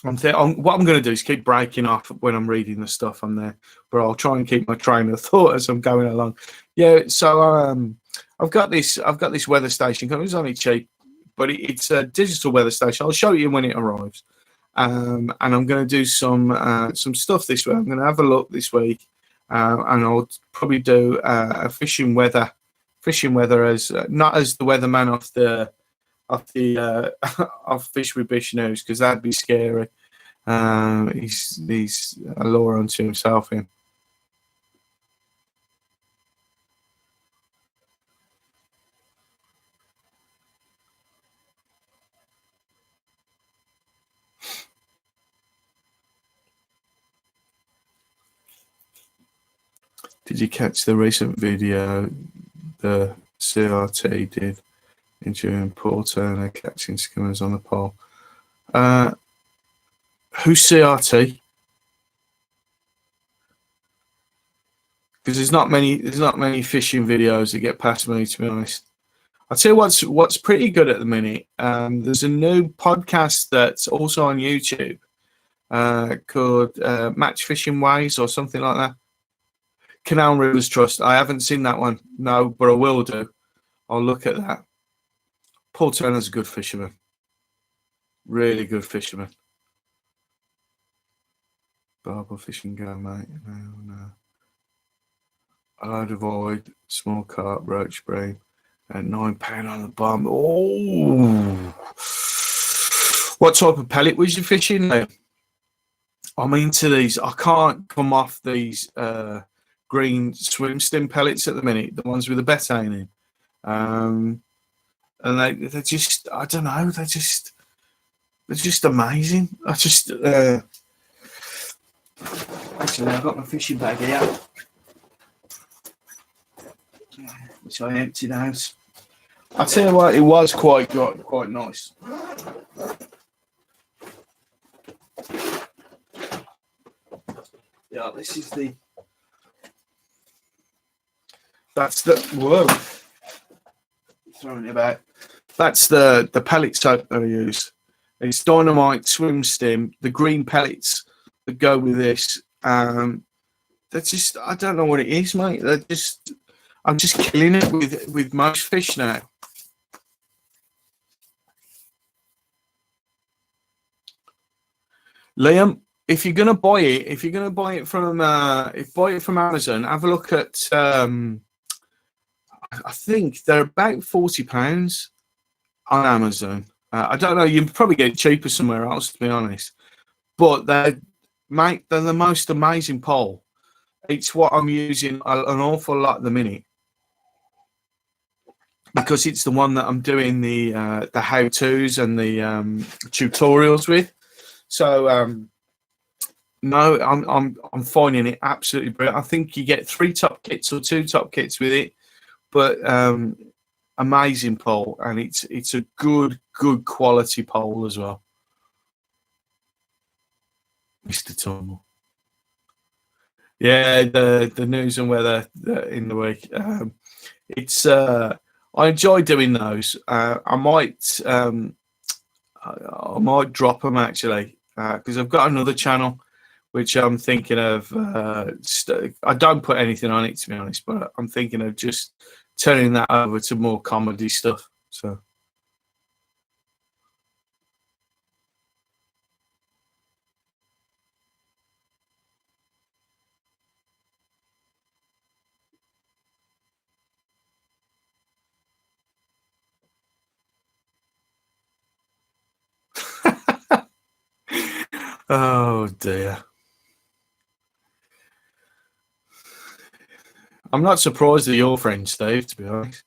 What I'm going to do is keep breaking off when I'm reading the stuff on there, but I'll try and keep my train of thought as I'm going along. Yeah, so I've got this weather station. It's only cheap, but it's a digital weather station. I'll show you when it arrives, and I'm going to do some stuff this week. I'm going to have a look this week, and I'll probably do a fishing weather as not as the weatherman off Fish with Bish News, because that'd be scary. He's a law unto himself. Him. Did you catch the recent video the CRT did during Paul Turner catching skimmers on the pole? Who's CRT? Because there's not many fishing videos that get past me, to be honest. I'll tell you what's pretty good at the minute. There's a new podcast that's also on YouTube called Match Fishing Ways or something like that. Canal Rivers Trust. I haven't seen that one, no, but I will do. I'll look at that. Paul Turner's a good fisherman. Really good fisherman. Barbel fishing go, mate. No. A load of void, small carp, roach brain, and £9 on the bum. Oh, what type of pellet was you fishing there? I'm into these. I can't come off these green swim stim pellets at the minute, the ones with the betaine in. And they're just, I don't know, they're just amazing. Actually, I've got my fishing bag here, which I emptied out. I'll tell you what, it was quite nice. Yeah, this is whoa, throwing it about. That's the pellet soap that I use. It's Dynamite Swim Stim, the green pellets that go with this. They're just, I don't know what it is, mate. I'm just killing it with most fish now. Liam, if you're gonna buy it from Amazon, have a look at. I think they're about £40 on Amazon. I don't know. You can probably get it cheaper somewhere else, to be honest. But they're the most amazing pole. It's what I'm using an awful lot at the minute, because it's the one that I'm doing the how-tos and the tutorials with. So no, I'm finding it absolutely brilliant. I think you get 3 top kits or 2 top kits with it, but amazing pole, and it's a good quality pole as well. Mr. Turnbull. Yeah, the news and weather in the week. It's I enjoy doing those. I might drop them actually, because I've got another channel which I'm thinking of. I don't put anything on it, to be honest, but I'm thinking of just turning that over to more comedy stuff. So Oh dear. I'm not surprised at your friend Steve, to be honest.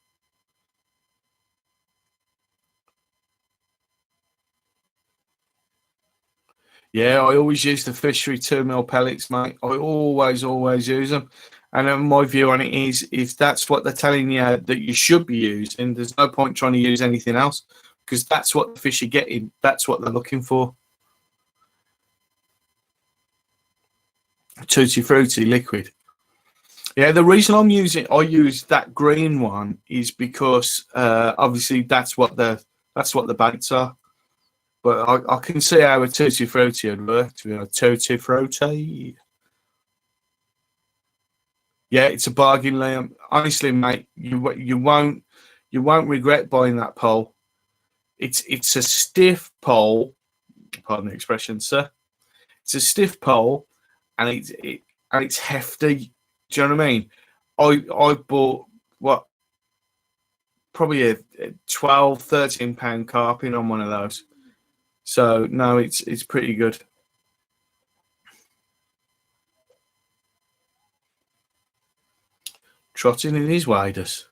Yeah, I always use the fishery 2 mil pellets, mate. I always use them. And my view on it is, if that's what they're telling you that you should be using, there's no point trying to use anything else, because that's what the fish are getting. That's what they're looking for. Tutti frutti liquid. Yeah, the reason I use that green one is because obviously that's what the baits are. But I can see how a tutti frutti would work. To be honest, tutti frutti. Yeah, it's a bargain, Liam. Honestly, mate, you won't regret buying that pole. It's a stiff pole. Pardon the expression, sir. It's a stiff pole, and it's hefty. Do you know what I mean? I bought what, probably a 12, 13 pound carping on one of those. So no, it's pretty good. Trotting in his waders,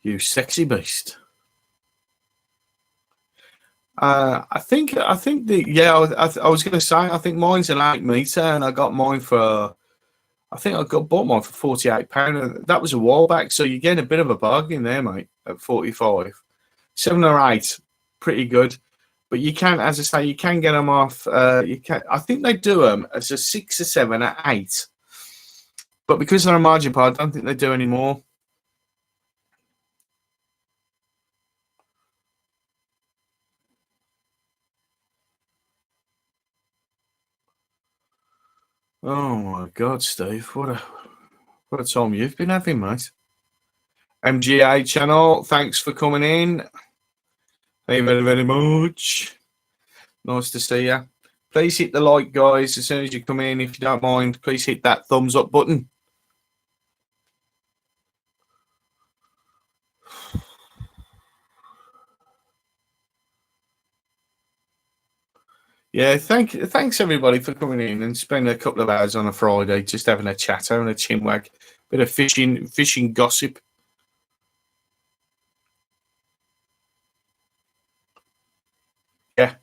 you sexy beast. I think I was going to say, I think mine's an 8 meter, and I got mine for, I think I got bought mine for £48. That was a while back, so you're getting a bit of a bargain there, mate. At 45, 7 or 8, pretty good. But you can, as I say, you can get them off. You can. I think they do them as a 6 or 7 or 8, but because they're a margin pod, I don't think they do anymore. Oh my God, Steve, what a time you've been having, mate. MGA channel, thanks for coming in. Thank you very, very much. Nice to see you. Please hit the like, guys, as soon as you come in. If you don't mind, please hit that thumbs up button. Yeah, thanks everybody for coming in and spending a couple of hours on a Friday just having a chat, having a chinwag, bit of fishing gossip. Yeah,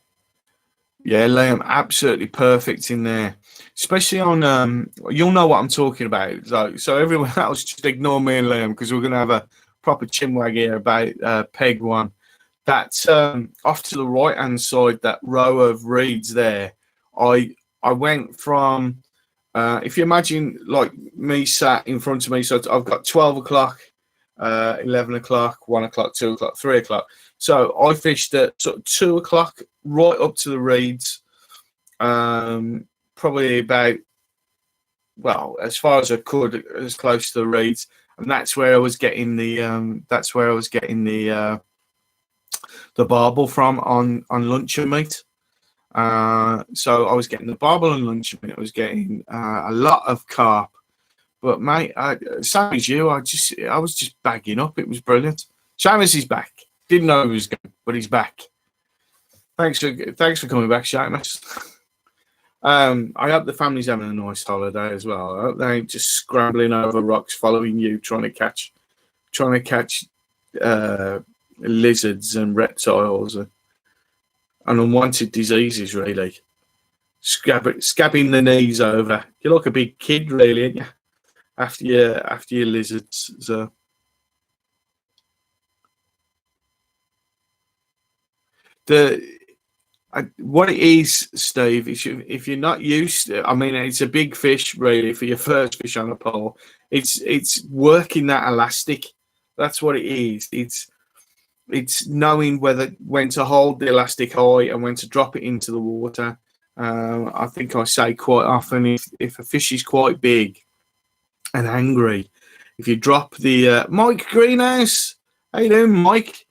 yeah, Liam, absolutely perfect in there, especially on. You'll know what I'm talking about. So everyone else just ignore me and Liam, because we're going to have a proper chinwag here about peg one. That's off to the right hand side, that row of reeds there. I went from, if you imagine like me sat in front of me, so I've got 12 o'clock, 11 o'clock, 1 o'clock, 2 o'clock, 3 o'clock. So I fished at sort of 2 o'clock right up to the reeds, probably about, well, as far as I could, as close to the reeds, and that's where I was getting the barbel from on luncheon meat. So I was getting the barbel and luncheon meat. I was getting a lot of carp. But mate, same as you, I was just bagging up. It was brilliant. Seamus is back. Didn't know he was going, but he's back. Thanks for coming back, Seamus. I hope the family's having a nice holiday as well. I hope they ain't just scrambling over rocks following you, trying to catch lizards and reptiles and unwanted diseases, really. Scabbing the knees over. You're like a big kid, really, aren't you? After your lizards. So what it is, Steve, if you're not used to, I mean, it's a big fish, really, for your first fish on a pole. It's working that elastic. That's what it is. It's knowing when to hold the elastic high and when to drop it into the water. I think I say quite often, if a fish is quite big and angry, if you drop the Mike Greenhouse, how you doing, Mike?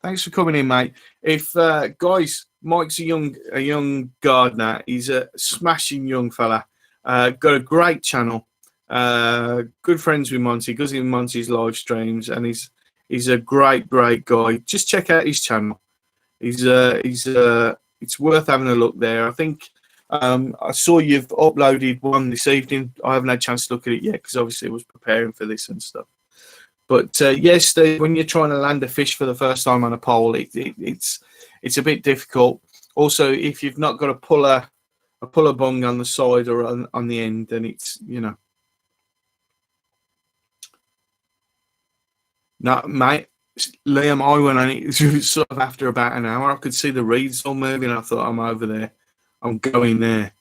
Thanks for coming in, mate. If guys, Mike's a young gardener. He's a smashing young fella. Got a great channel. Good friends with Monty. Goes in Monty's live streams, and he's a great guy. Just check out his channel. It's worth having a look there. I think I saw you've uploaded one this evening. I haven't had a chance to look at it yet because obviously I was preparing for this and stuff. But yes, Steve, when you're trying to land a fish for the first time on a pole, it's a bit difficult. Also, if you've not got a puller bung on the side or on the end, then it's, you know. No, mate, Liam, I went on it sort of after about an hour. I could see the reeds all moving. I thought, I'm over there. I'm going there.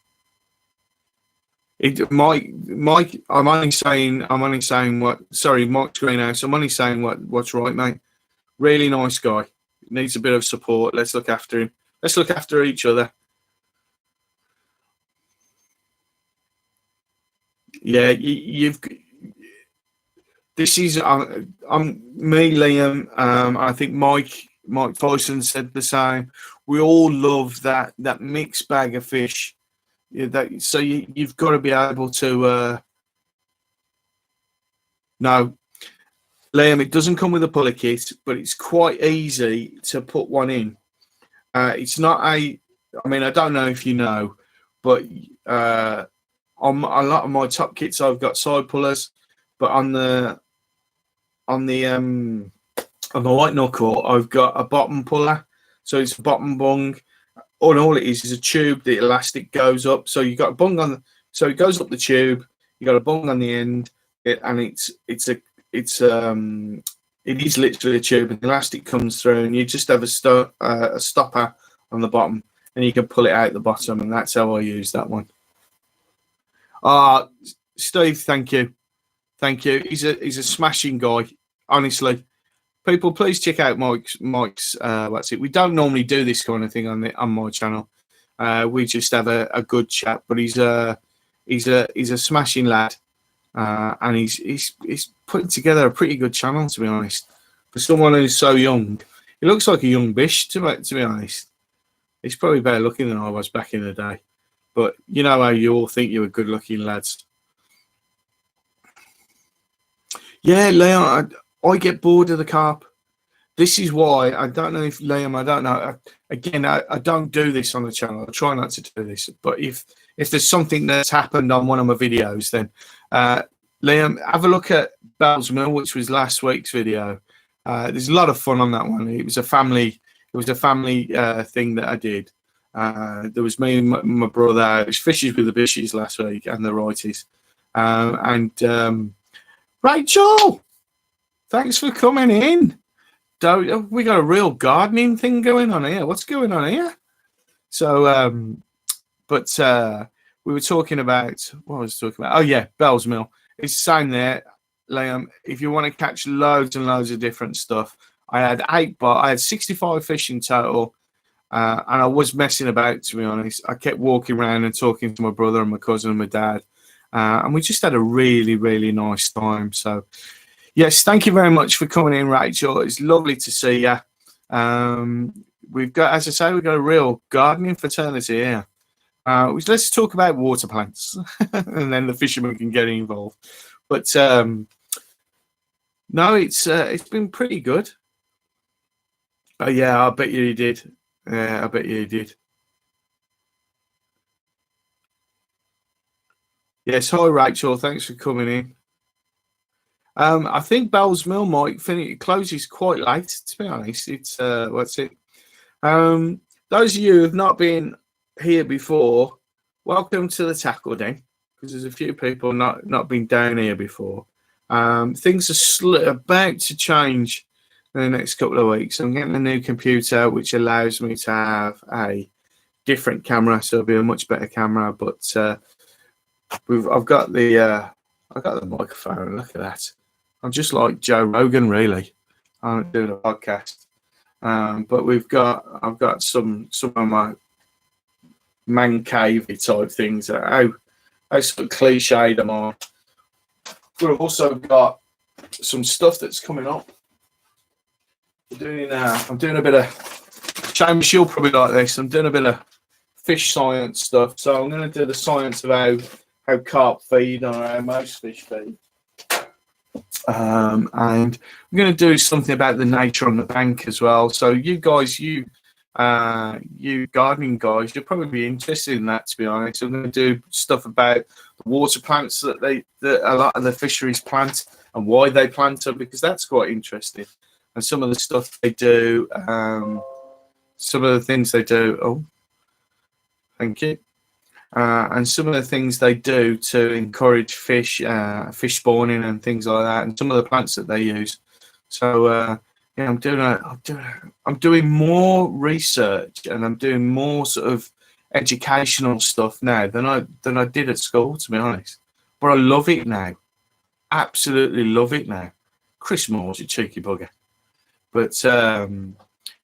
Mike, I'm only saying what. Sorry, Mike's greenhouse. I'm only saying what's right, mate. Really nice guy. Needs a bit of support. Let's look after him. Let's look after each other. Yeah, you've. This is I'm me, Liam. I think Mike Tyson said the same. We all love that mixed bag of fish. Yeah, so you've got to be able to. No, Liam, it doesn't come with a puller kit, but it's quite easy to put one in. It's not a. I mean, I don't know if you know, but on a lot of my top kits, I've got side pullers, but on the white knuckle, I've got a bottom puller, so it's a bottom bung. All it is a tube. The elastic goes up, so you got a bung on. So it goes up the tube. You got a bung on the end, and it is literally a tube, and the elastic comes through, and you just have a stopper on the bottom, and you can pull it out the bottom, and that's how I use that one. Steve, thank you. He's a smashing guy, honestly. People, please check out Mike's. That's it. We don't normally do this kind of thing on my channel. We just have a good chat. But he's a smashing lad, and he's putting together a pretty good channel, to be honest. For someone who's so young, he looks like a young Bish. To be honest, he's probably better looking than I was back in the day. But you know how you all think you were good looking lads. Yeah, Leon, I get bored of the carp. This is why I don't know if Liam. I don't know. Again, I don't do this on the channel. I try not to do this. But if there's something that's happened on one of my videos, then Liam, have a look at Bell's Mill, which was last week's video. There's a lot of fun on that one. It was a family. It was a family thing that I did. There was me and my brother. It was Fishes with the Bishes last week and the Righties. Rachel, thanks for coming in. We got a real gardening thing going on here. What's going on here? So, we were talking about what was I talking about? Oh yeah, Bell's Mill. It's the same there, Liam. If you want to catch loads and loads of different stuff, I had 65 fish in total, and I was messing about, to be honest. I kept walking around and talking to my brother and my cousin and my dad, and we just had a really, really nice time. So. Yes, thank you very much for coming in, Rachel. It's lovely to see you. We've got, as I say, we've got a real gardening fraternity here. Let's talk about water plants, and then the fishermen can get involved. But no, it's been pretty good. Oh yeah, I bet you did. Yeah, I bet you did. Yes, hi Rachel. Thanks for coming in. I think Bell's Mill might finish. It closes quite late, to be honest. It's what's it? Those of you who have not been here before, welcome to the tackle den, because there's a few people not been down here before. Things are about to change in the next couple of weeks. I'm getting a new computer which allows me to have a different camera, so it'll be a much better camera. But I've got the microphone. Look at that. I'm just like Joe Rogan, really. I'm doing a podcast, but I've got some of my man cavey type things. How sort of cliched am I? We've also got some stuff that's coming up. I'm doing a bit of. James, you'll probably like this. I'm doing a bit of fish science stuff. So I'm going to do the science of how carp feed or how most fish feed. And I'm going to do something about the nature on the bank as well. So you guys, you gardening guys, you'll probably be interested in that. To be honest, I'm going to do stuff about the water plants that a lot of the fisheries plant and why they plant them, because that's quite interesting. And some of the stuff they do, some of the things they do. Oh, thank you. And some of the things they do to encourage fish spawning and things like that, and some of the plants that they use. So yeah, I'm doing more research, and I'm doing more sort of educational stuff now than I did at school, to be honest. But I love it now, absolutely love it now. Chris Moore's a cheeky bugger, but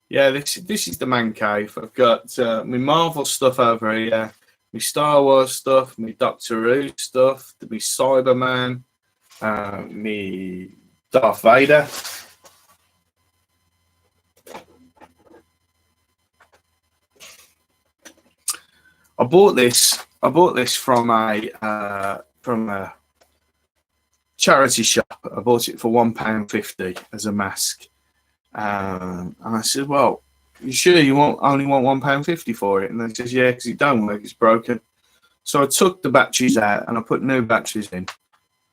yeah, this is the man cave. I've got my Marvel stuff over here, my Star Wars stuff, my Doctor Who stuff, my Cyberman, me Darth Vader. I bought this from a charity shop. I bought it for £1.50 as a mask. And I said, "Well, you sure you only want £1.50 for it?" And they says, "Yeah, because it don't work, it's broken." So I took the batteries out and I put new batteries in.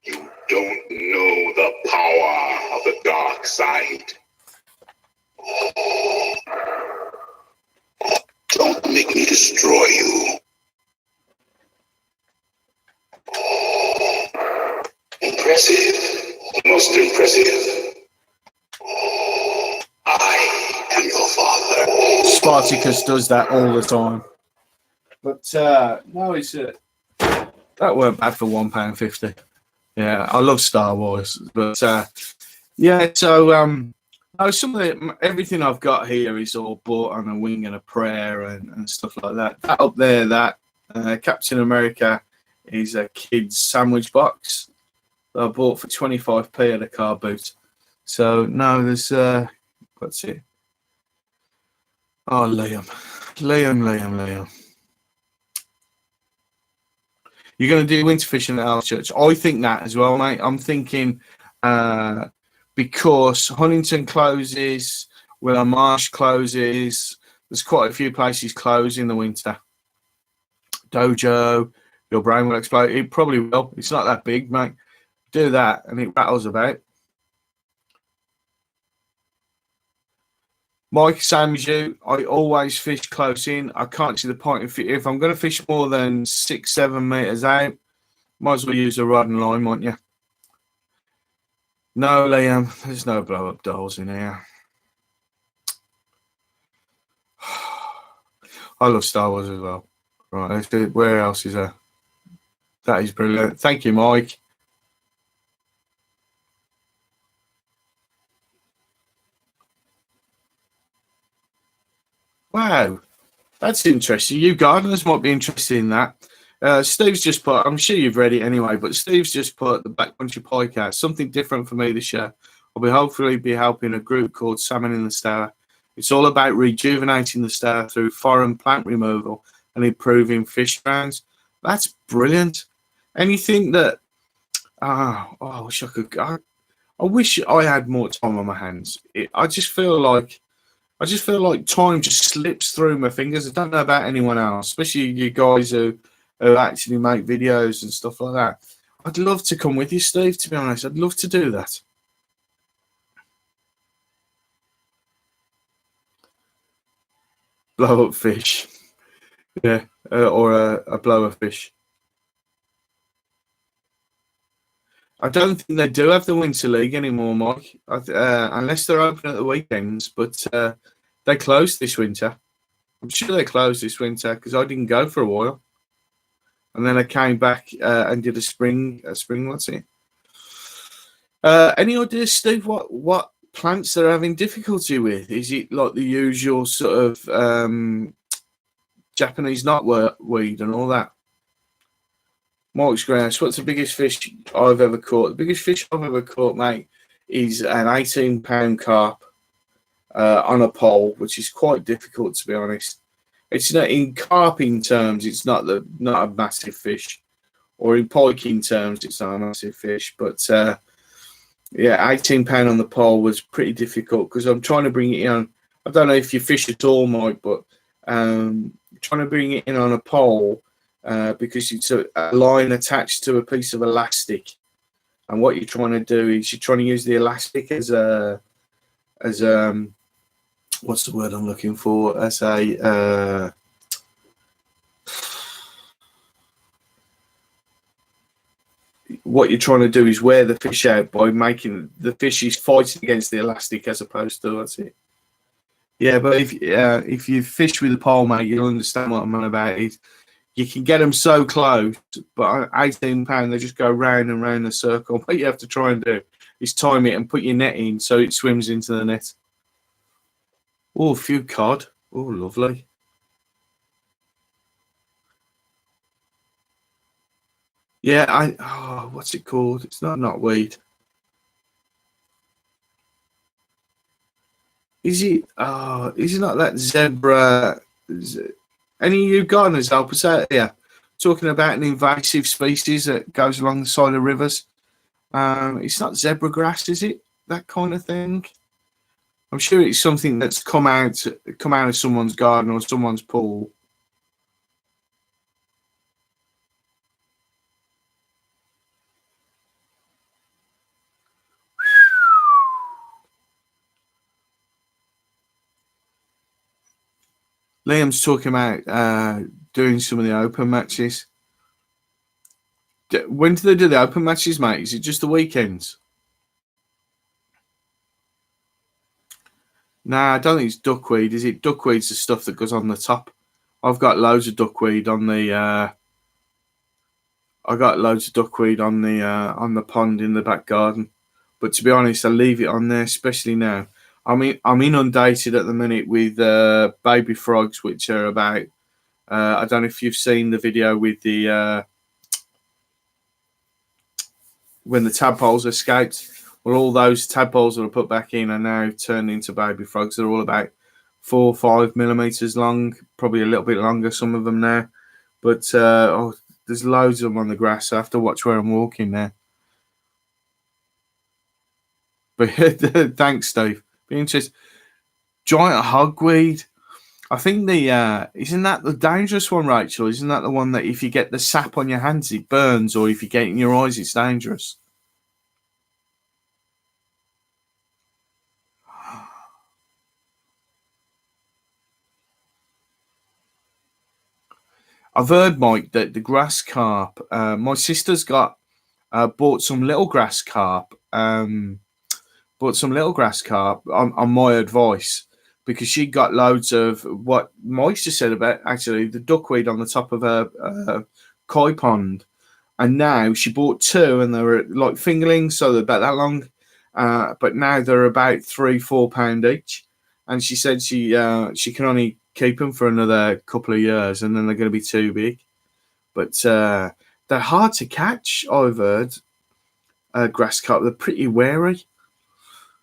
You don't know the power of the dark side. Don't make me destroy you. Impressive. Most impressive. I am your father. Spartacus does that all the time. But no, it's that weren't bad for £1.50. Yeah, I love Star Wars. But yeah, so some of everything I've got here is all bought on a wing and a prayer and stuff like that. That up there, that Captain America is a kid's sandwich box that I bought for 25p at a car boot. So no, there's what's it? Oh, Liam. You're going to do winter fishing at our church? I think that as well, mate. I'm thinking because Huntington closes, Willow Marsh closes. There's quite a few places closed in the winter. Dojo, your brain will explode. It probably will. It's not that big, mate. Do that and it rattles about. Mike, same as you. I always fish close in. I can't see the point if I'm going to fish more than 6-7 meters out. Might as well use a rod and line, won't you? No, Liam, there's no blow up dolls in here. I love Star Wars as well. Right, let's do it. Where else is there? That is brilliant. Thank you, Mike. Wow, that's interesting. You gardeners might be interested in that. Steve's just put, I'm sure you've read it anyway, but Steve's just put the Black Country Podcast, something different for me this year. I'll be hopefully be helping a group called Salmon in the Stour. It's all about rejuvenating the stour through foreign plant removal and improving fish grounds. That's brilliant. Anything that, I wish I could, I wish I had more time on my hands. I just feel like time just slips through my fingers. I don't know about anyone else, especially you guys who actually make videos and stuff like that. I'd love to come with you, Steve, to be honest. I'd love to do that. Blow up fish. Yeah, or a blower fish. I don't think they do have the Winter League anymore, Mike, unless they're open at the weekends, but they closed this winter. I'm sure they closed this winter because I didn't go for a while. And then I came back and did a spring, what's it? Any ideas, Steve, what plants they're having difficulty with? Is it like the usual sort of Japanese knotweed and all that? Mike's Grouse, what's the biggest fish I've ever caught? The biggest fish I've ever caught, mate, is an 18-pound carp on a pole, which is quite difficult, to be honest. It's not in carping terms, it's not a massive fish, or in piking terms, it's not a massive fish. But yeah, 18-pound on the pole was pretty difficult because I'm trying to bring it on I don't know if you fish at all, Mike, but trying to bring it in on a pole because it's a line attached to a piece of elastic, and what you're trying to do is you're trying to use the elastic as what's the word I'm looking for? As a what you're trying to do is wear the fish out by making the fish is fighting against the elastic as opposed to that's it. Yeah, but if you fish with a pole, mate, you'll understand what I'm on about. Is you can get them so close, but at £18 they just go round and round the circle. What you have to try and do is time it and put your net in so it swims into the net. Oh, a few cod. Oh, lovely. Yeah, what's it called? It's not knotweed. Is it? Is it not that zebra? Any of you gardeners help us out here? Talking about an invasive species that goes along the side of rivers. It's not zebra grass, is it? That kind of thing. I'm sure it's something that's come out of someone's garden or someone's pool. Liam's talking about doing some of the open matches. When do they do the open matches, mate? Is it just the weekends? Nah, I don't think it's duckweed. Is it? Duckweed's the stuff that goes on the top. I've got loads of duckweed on the. I got loads of duckweed on the pond in the back garden, but to be honest, I leave it on there, especially now. I'm inundated at the minute with baby frogs, which are about. I don't know if you've seen the video with the when the tadpoles escaped. Well, all those tadpoles that are put back in are now turned into baby frogs. They're all about 4 or 5 millimeters long, probably a little bit longer, some of them now. But there's loads of them on the grass. I have to watch where I'm walking now. But thanks, Steve. Be interesting. Giant hogweed. I think isn't that the dangerous one, Rachel? Isn't that the one that if you get the sap on your hands, it burns, or if you get it in your eyes, it's dangerous? I've heard, Mike, that the grass carp. My sister's bought some little grass carp. Bought some little grass carp on my advice because she got loads of what Mike just said about actually the duckweed on the top of her koi pond, and now she bought 2 and they were like fingerlings, so they're about that long, but now they're about £3-4 each, and she said she can only keep them for another couple of years and then they're going to be too big, but they're hard to catch. I've heard grass carp, they're pretty wary.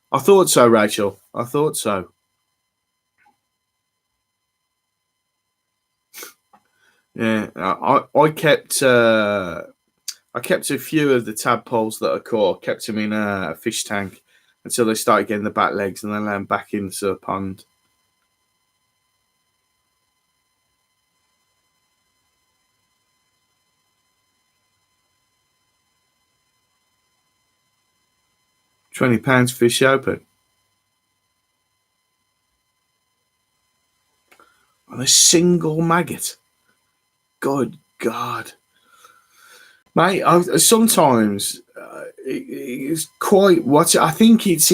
I thought so, Rachel. I thought so. Yeah, I kept a few of the tadpoles that I caught. Kept them in a fish tank until they started getting the back legs, and then let them back into the pond. £20 fish open. On a single maggot. Good God. Mate, sometimes it's quite what I think it's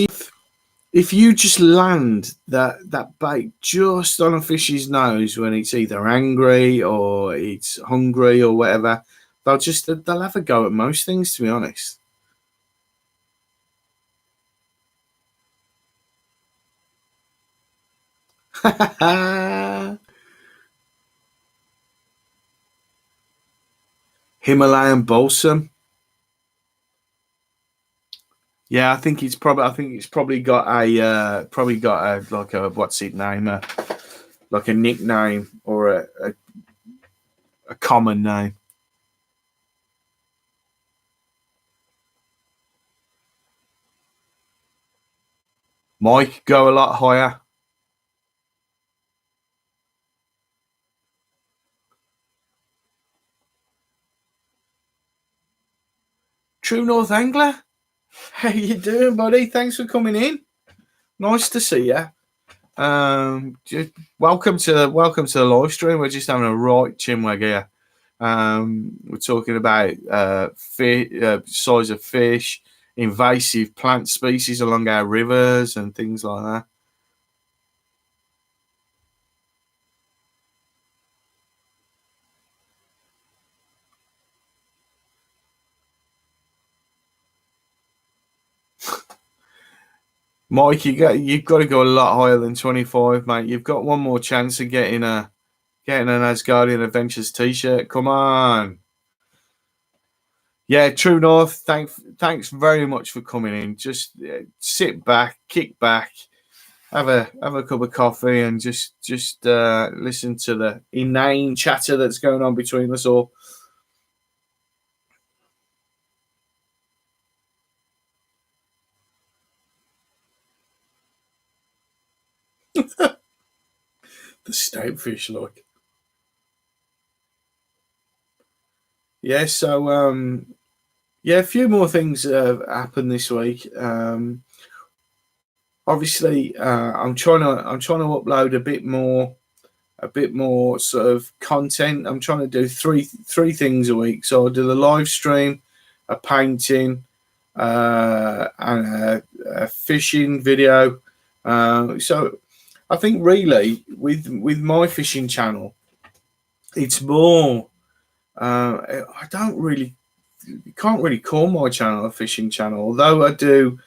if you just land that bait just on a fish's nose when it's either angry or it's hungry or whatever, they'll have a go at most things, to be honest. Himalayan balsam. Yeah, I think it's probably got a like a what's it name, like a nickname or a common name. Mike, go a lot higher. True North Angler. How you doing, buddy? Thanks for coming in. Nice to see you. Welcome to the live stream. We're just having a right chinwag here. We're talking about size of fish, invasive plant species along our rivers, and things like that. Mike, you've got to go a lot higher than 25, mate. You've got one more chance of getting an Asgardian Adventures t-shirt. Come on. Yeah, True North. Thanks very much for coming in. Just sit back, kick back, have a cup of coffee, and just listen to the inane chatter that's going on between us all. The stonefish look. Yeah, so a few more things happened this week. Obviously, I'm trying to upload a bit more sort of content. I'm trying to do three things a week. So I'll do the live stream, a painting, and a fishing video. So I think really with my fishing channel, it's more. I can't really call my channel a fishing channel, although I do.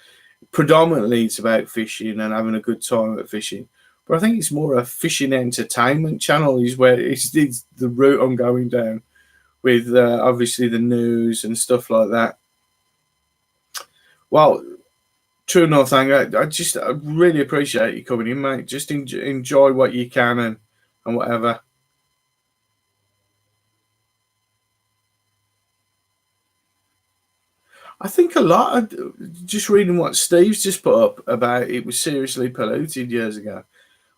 Predominantly, it's about fishing and having a good time at fishing. But I think it's more a fishing entertainment channel. Is where it's the route I'm going down with obviously the news and stuff like that. Well, True North Angler, I really appreciate you coming in, mate. Just enjoy what you can and whatever. I think a lot of just reading what Steve's just put up about it was seriously polluted years ago.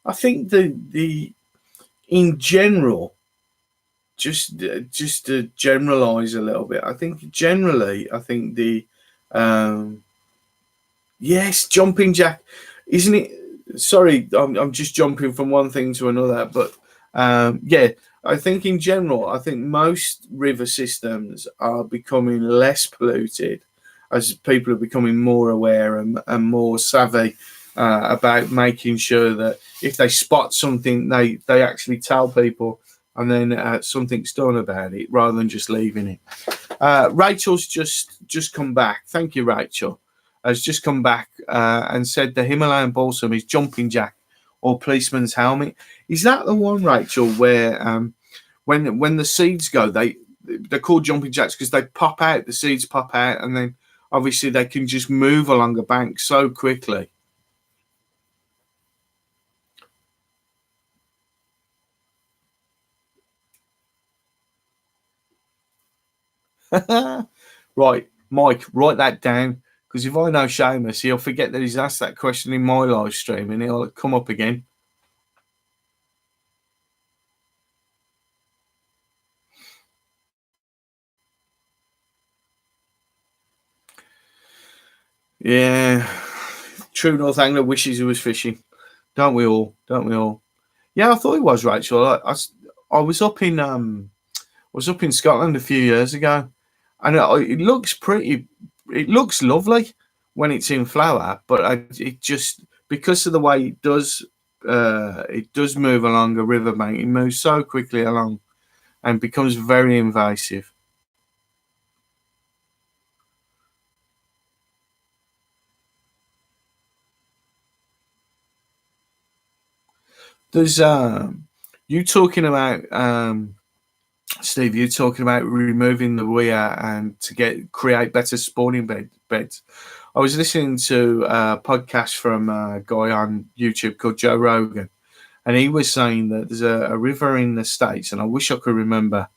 I think the in general, just to generalize a little bit, I think generally, the yes, jumping jack, isn't it? Sorry, I'm just jumping from one thing to another, but yeah, I think in general, I think most river systems are becoming less polluted as people are becoming more aware and more savvy about making sure that if they spot something, they actually tell people, and then something's done about it rather than just leaving it. Rachel's just come back. Thank you, Rachel. Has just come back and said the Himalayan balsam is jumping jack or policeman's helmet. Is that the one, Rachel, where when the seeds go, they're called jumping jacks because they pop out, the seeds pop out, and then obviously they can just move along a bank so quickly. Right, Mike, write that down, because if I know Seamus, he'll forget that he's asked that question in my live stream and he'll come up again. Yeah, True North Angler wishes he was fishing. Don't we all? Yeah, I thought he was, Rachel. I was up in Scotland a few years ago, and it looks pretty. It looks lovely when it's in flower, but it just, because of the way it does move along a riverbank. It moves so quickly along and becomes very invasive. There's you talking about Steve, you're talking about removing the weir and to create better spawning beds. I was listening to a podcast from a guy on YouTube called Joe Rogan, and he was saying that there's a river in the States, and I wish I could remember,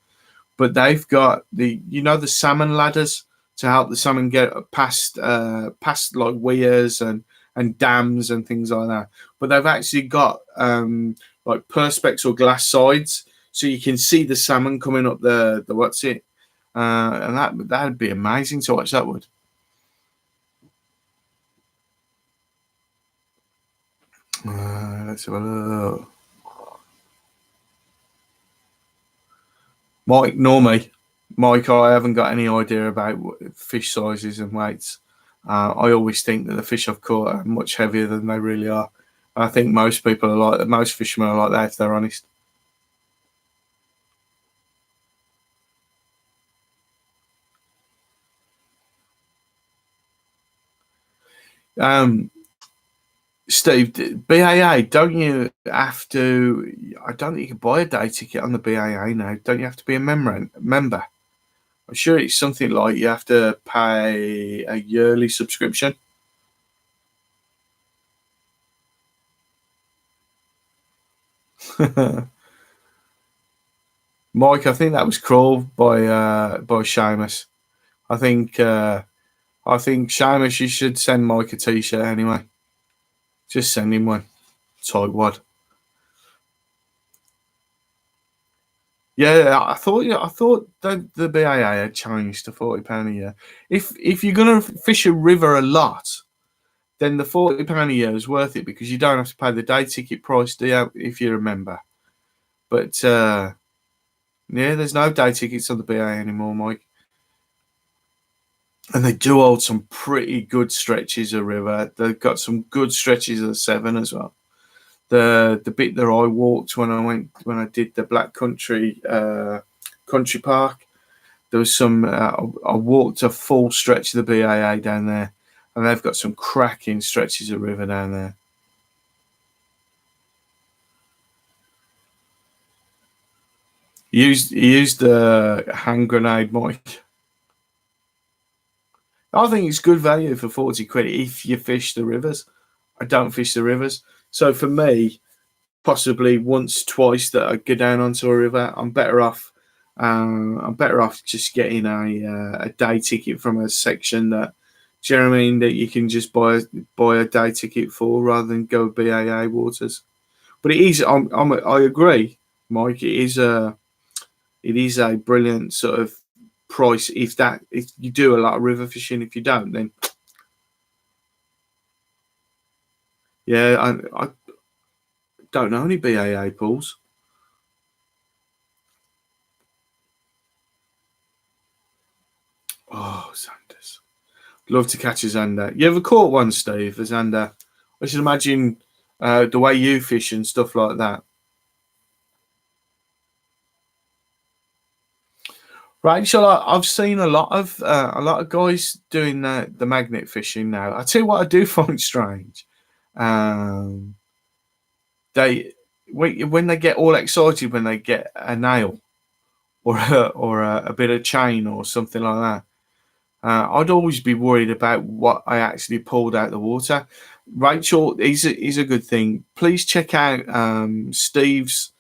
but they've got the salmon ladders to help the salmon get past like weirs and dams and things like that. But they've actually got like perspex or glass sides, so you can see the salmon coming up the and that'd be amazing to watch. That would. Let's have a look. Mike, ignore me. Mike, I haven't got any idea about fish sizes and weights. I always think that the fish I've caught are much heavier than they really are. I think most people are like that. Most fishermen are like that, if they're honest. Steve, BAA, don't you have to? I don't think you can buy a day ticket on the BAA now. Don't you have to be a member? I'm sure it's something like you have to pay a yearly subscription. Mike, I think that was cruel by Seamus. I think Seamus, you should send Mike a t-shirt anyway. Just send him one. Tightwad. Yeah, I thought that the BAA had changed to £40 a year. If you're gonna fish a river a lot, then the £40 a year is worth it because you don't have to pay the day ticket price, do you, if you remember? But yeah, there's no day tickets on the BAA anymore, Mike. And they do hold some pretty good stretches of river. They've got some good stretches of the Severn as well. The bit that I walked when I did the Black Country Country Park, there was some. I walked a full stretch of the BAA down there, and they've got some cracking stretches of river down there. He used the hand grenade, Mike. I think it's good value for 40 quid if you fish the rivers. I don't fish the rivers, so for me, possibly once, twice that I go down onto a river, I'm better off. I'm better off just getting a day ticket from a section that, do you know what I mean, that you can just buy a day ticket for rather than go BAA waters. But it is. I agree, Mike. It is a brilliant sort of price if you do a lot of river fishing. If you don't, then yeah, I don't know any BAA pools. Oh, Xanders. Love to catch a Xander. You ever caught one, Steve, a Xander? I should imagine the way you fish and stuff like that. Right, so I've seen a lot of guys doing the magnet fishing now. I tell you what, I do find strange. They when they get all excited when they get a nail or a bit of chain or something like that. I'd always be worried about what I actually pulled out the water. Rachel is a good thing. Please check out Steve's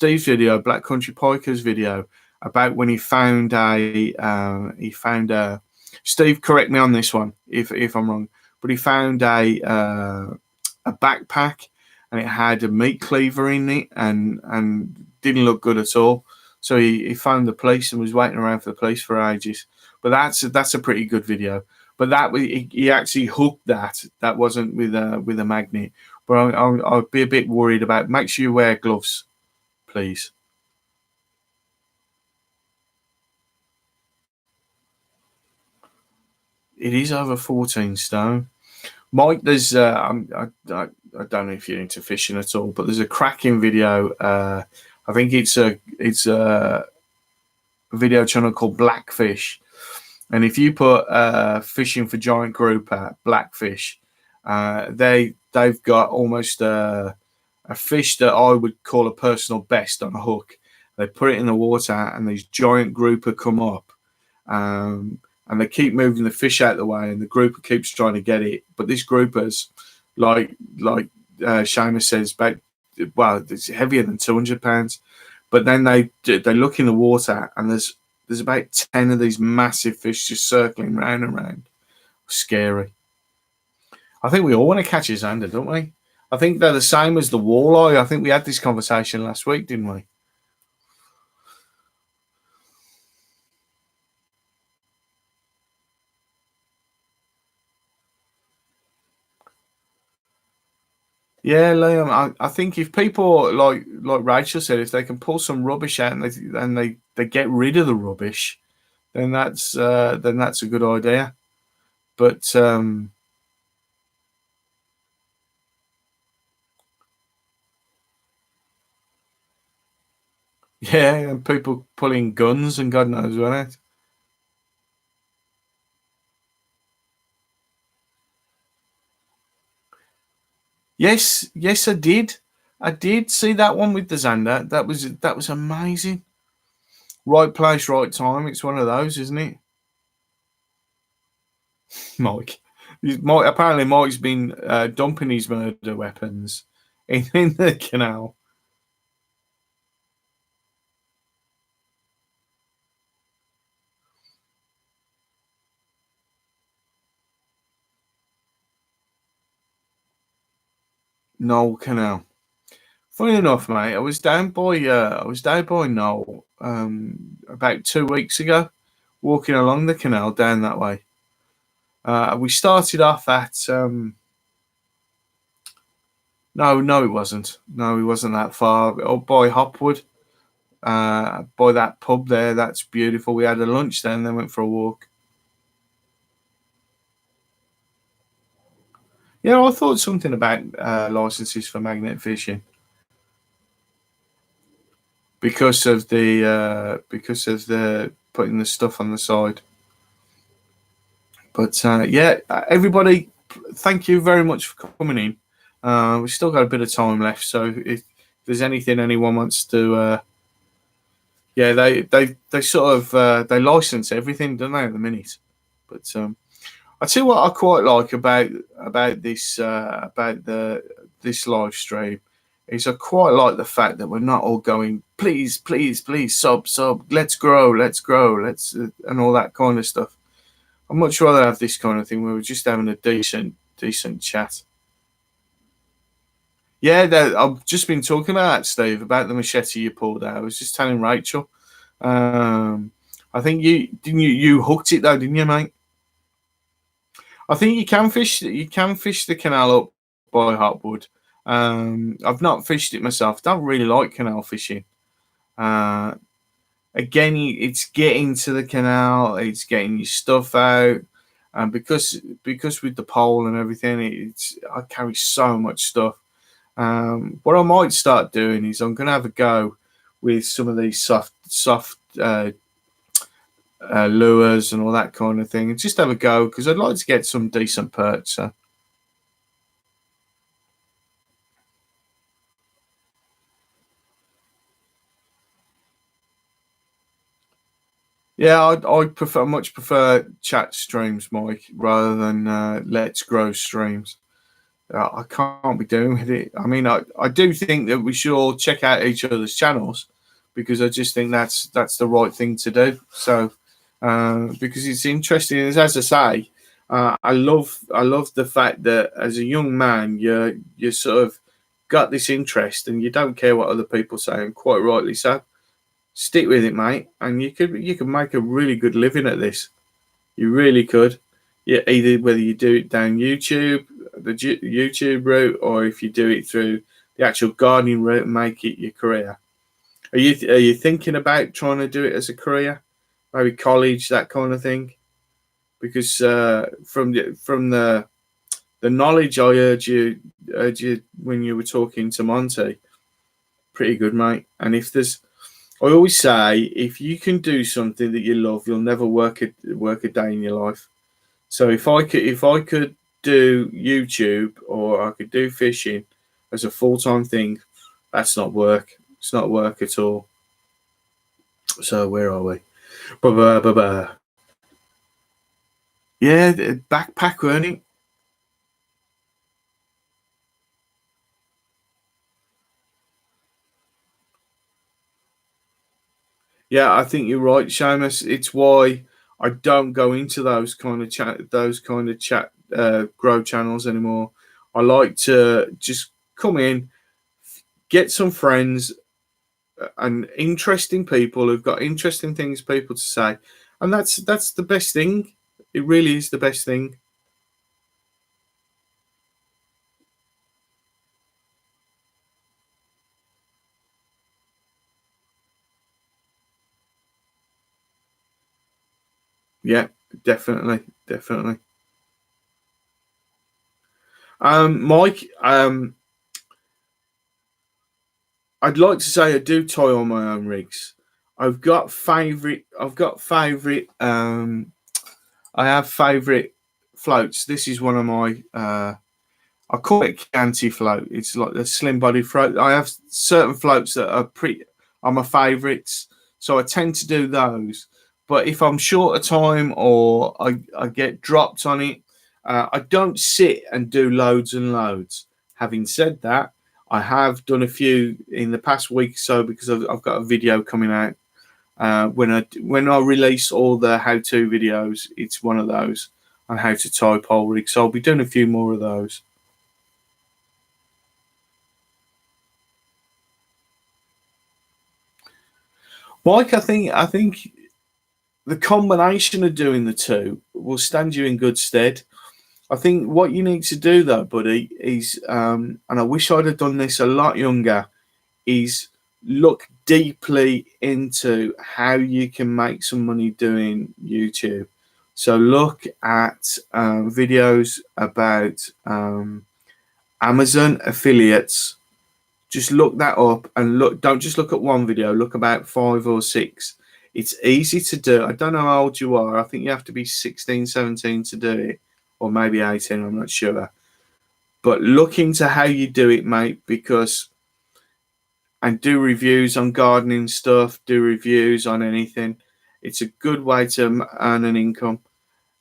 video, Black Country Pikers video, about when he found a Steve, correct me on this one if I'm wrong, but he found a backpack and it had a meat cleaver in it and didn't look good at all. So he phoned the police and was waiting around for the police for ages. But that's a pretty good video. But that he actually hooked that. That wasn't with a magnet. But I'd be a bit worried about. Make sure you wear gloves, please. It is over 14 stone. Mike, there's I don't know if you're into fishing at all, but there's a cracking video. I think it's a video channel called Blackfish. And if you put fishing for giant grouper, blackfish, they've got almost a fish that I would call a personal best on a hook. They put it in the water, and these giant grouper come up, and they keep moving the fish out of the way, and the grouper keeps trying to get it. But this grouper's like Seamus says, it's heavier than 200 pounds. But then they look in the water, and there's about 10 of these massive fish just circling round and round. Scary. I think we all want to catch a Xander, don't we? I think they're the same as the walleye. I think we had this conversation last week, didn't we? Yeah, Liam. I think if people like Rachel said, if they can pull some rubbish out and they get rid of the rubbish, then that's a good idea. But yeah, and people pulling guns and God knows what. Yes, yes, I did. I did see that one with the Xander. That was amazing. Right place, right time. It's one of those, isn't it, Mike? Mike apparently Mike's been dumping his murder weapons in the canal. Noel Canal. Funny enough, mate, I was down by Noel about 2 weeks ago, walking along the canal down that way. We started off at no, no, it wasn't. No, it wasn't that far. Oh, by Hopwood, by that pub there. That's beautiful. We had a lunch there and then went for a walk. Yeah, I thought something about licenses for magnet fishing because of the putting the stuff on the side. But yeah, everybody, thank you very much for coming in. We've still got a bit of time left, so if there's anything anyone wants to, yeah, they sort of they license everything, don't they, at the minute? But I tell you what, I quite like about this about the this live stream is I quite like the fact that we're not all going, please, please, please, sub, let's grow, and all that kind of stuff. I'd much rather have this kind of thing where we're just having a decent chat. Yeah, I've just been talking about that, Steve, about the machete you pulled out. I was just telling Rachel. Um, I think you hooked it though, didn't you, mate? I think you can fish. You can fish the canal up by Hotwood. I've not fished it myself. Don't really like canal fishing. Uh, Again, it's getting to the canal. It's getting your stuff out, and because with the pole and everything, I carry so much stuff. What I might start doing is I'm going to have a go with some of these soft lures and all that kind of thing, and just have a go because I'd like to get some decent perch. So. Yeah, I much prefer chat streams, Mike, rather than Let's Grow streams. I can't be doing with it. I mean, I do think that we should all check out each other's channels because I just think that's the right thing to do. So, because it's interesting, as I say, I love the fact that as a young man, you sort of got this interest and you don't care what other people say, and quite rightly so. Stick with it, mate, and you could make a really good living at this. You really could. Yeah, either whether you do it down YouTube, the YouTube route, or if you do it through the actual gardening route and make it your career. Are you thinking about trying to do it as a career, maybe college, that kind of thing? Because from the knowledge I heard you when you were talking to Monty, pretty good, mate. And I always say, if you can do something that you love, you'll never work a day in your life. So if I could do YouTube or I could do fishing as a full time thing, that's not work. It's not work at all. So where are we? Ba-ba-ba-ba. Yeah, the backpack running. Yeah, I think you're right, Seamus. It's why I don't go into those kind of chat grow channels anymore. I like to just come in, get some friends and interesting people who've got interesting things people to say, and that's the best thing. It really is the best thing. Yeah, definitely, definitely. Mike, I'd like to say I do toy on my own rigs. I've got favorite. I have favorite floats. This is one of my. I call it Chianti float. It's like the slim body float. I have certain floats that are my favourites, so I tend to do those. But if I'm short of time or I get dropped on it, I don't sit and do loads and loads. Having said that, I have done a few in the past week or so because I've got a video coming out. When I release all the how-to videos, it's one of those on how to tie pole rig. So I'll be doing a few more of those. Mike, I think the combination of doing the two will stand you in good stead. I think what you need to do though, buddy, is and I wish I'd have done this a lot younger, is look deeply into how you can make some money doing YouTube. So look at videos about Amazon affiliates. Just look that up and look. Don't just look at one video. Look about 5 or 6. It's easy to do. I don't know how old you are. I think you have to be 16, 17 to do it, or maybe 18. I'm not sure. But look into how you do it, mate, because and do reviews on gardening stuff. Do reviews on anything. It's a good way to earn an income.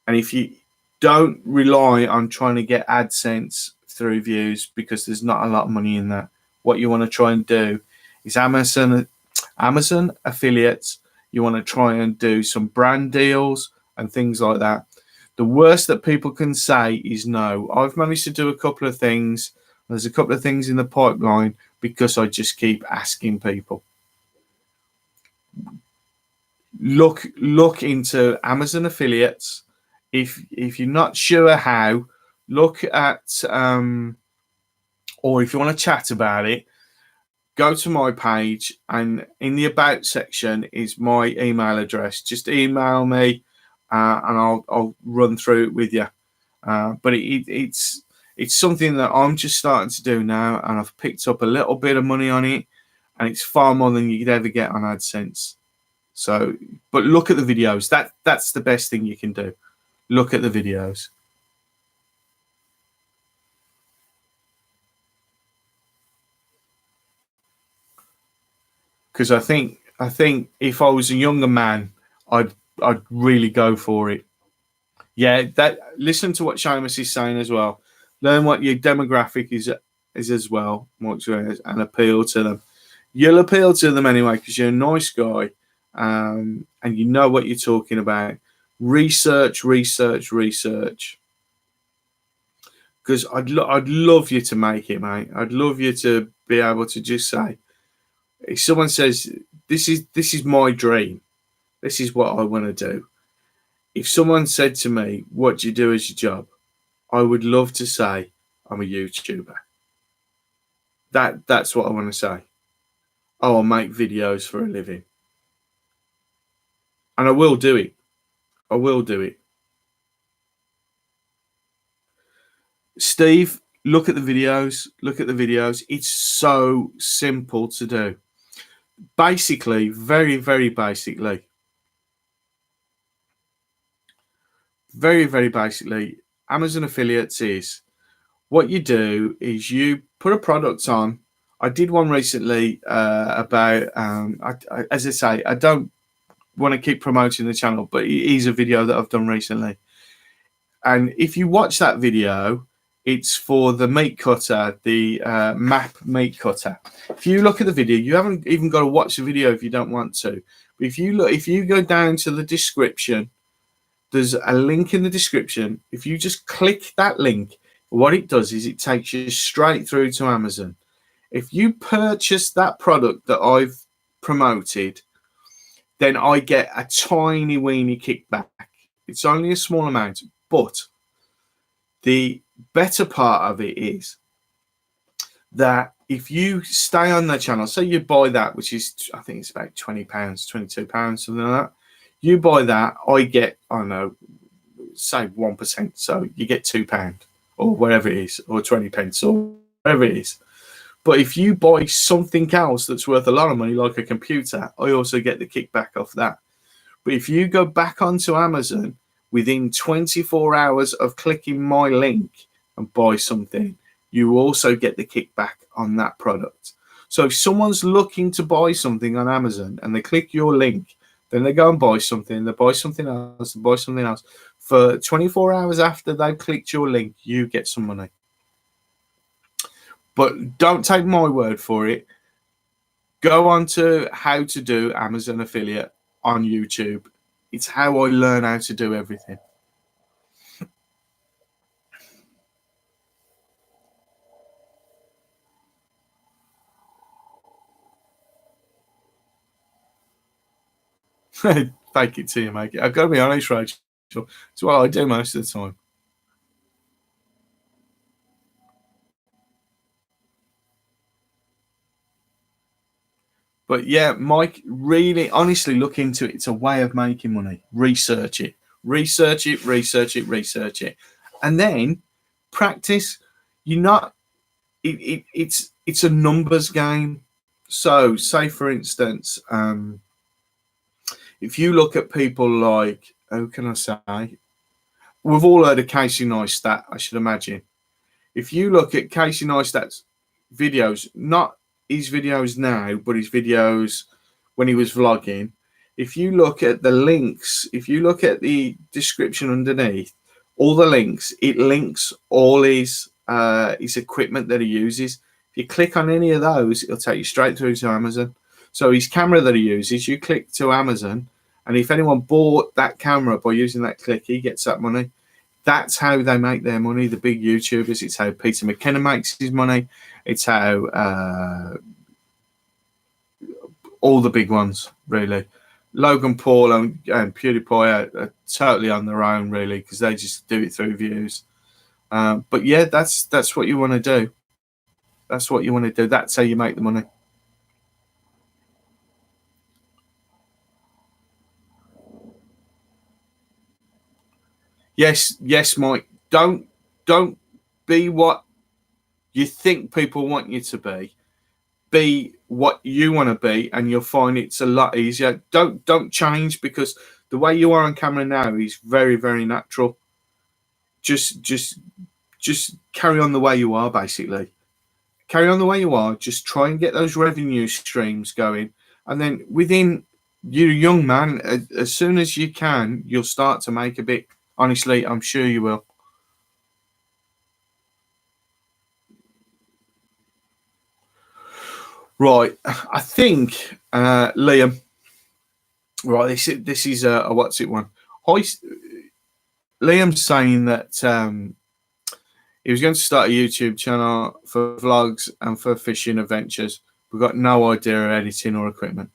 And if you don't rely on trying to get AdSense through views, because there's not a lot of money in that. What you want to try and do is Amazon affiliates. You want to try and do some brand deals and things like that. The worst that people can say is no. I've managed to do a couple of things. There's a couple of things in the pipeline because I just keep asking people. Look into Amazon affiliates. If you're not sure how, look at or if you want to chat about it, go to my page, and in the about section is my email address. Just email me, and I'll run through it with you. But it's something that I'm just starting to do now, and I've picked up a little bit of money on it, and it's far more than you could ever get on AdSense. So, but look at the videos. That's the best thing you can do. Look at the videos. Because I think if I was a younger man, I'd really go for it. Yeah, that listen to what Seamus is saying as well. Learn what your demographic is as well, and appeal to them. You'll appeal to them anyway because you're a nice guy, and you know what you're talking about. Research, research, research. Because I'd love you to make it, mate. I'd love you to be able to just say, if someone says this is my dream, this is what I want to do. If someone said to me, "What do you do as your job?" I would love to say, "I'm a YouTuber." That's what I want to say. Oh, I'll make videos for a living, and I will do it. I will do it. Steve, look at the videos. Look at the videos. It's so simple to do. Basically, very, very basically, very, very basically, Amazon affiliates is what you do is you put a product on. I did one recently about, as I say, I don't want to keep promoting the channel, but it is a video that I've done recently. And if you watch that video, it's for the meat cutter, the map meat cutter. If you look at the video, you haven't even got to watch the video if you don't want to. But if you go down to the description, there's a link in the description. If you just click that link, what it does is it takes you straight through to Amazon. If you purchase that product that I've promoted, then I get a tiny weeny kickback. It's only a small amount, but the better part of it is that if you stay on the channel, say you buy that, which is I think it's about £20, £22, something like that. You buy that, I get, I don't know, say 1%. So you get £2 or whatever it is, or 20 pence or whatever it is. But if you buy something else that's worth a lot of money, like a computer, I also get the kickback off that. But if you go back onto Amazon within 24 hours of clicking my link and buy something, you also get the kickback on that product. So if someone's looking to buy something on Amazon and they click your link, then they go and buy something, they buy something else, they buy something else. For 24 hours after they've clicked your link, you get some money. But don't take my word for it. Go on to how to do Amazon affiliate on YouTube. It's how I learn how to do everything. Fake it till you make it. I've got to be honest, Rachel. It's what I do most of the time. But yeah, Mike, really, honestly, look into it. It's a way of making money. Research it. Research it, research it, research it. And then practice. You're not, it's a numbers game. So, say for instance, if you look at people like, how can I say? We've all heard of Casey Neistat, I should imagine. If you look at Casey Neistat's videos, not his videos now, but his videos when he was vlogging, if you look at the links, if you look at the description underneath, all the links, it links all his equipment that he uses. If you click on any of those, it'll take you straight through to Amazon. So his camera that he uses, you click to Amazon, and if anyone bought that camera by using that click, he gets that money. That's how they make their money, the big YouTubers. It's how Peter McKinnon makes his money. It's how all the big ones, really. Logan Paul and PewDiePie are totally on their own, really, because they just do it through views. But yeah, that's what you want to do. That's what you want to do. That's how you make the money. Yes, Mike. Don't be what you think people want you to be. Be what you want to be, and you'll find it's a lot easier. Don't change, because the way you are on camera now is very, very natural. Just carry on the way you are, basically. Carry on the way you are. Just try and get those revenue streams going, and then within, you're a young man, as soon as you can, you'll start to make a bit. Honestly, I'm sure you will. Right, I think Liam. Right, this is a what's it one? Liam's saying that he was going to start a YouTube channel for vlogs and for fishing adventures. We've got no idea of editing or equipment.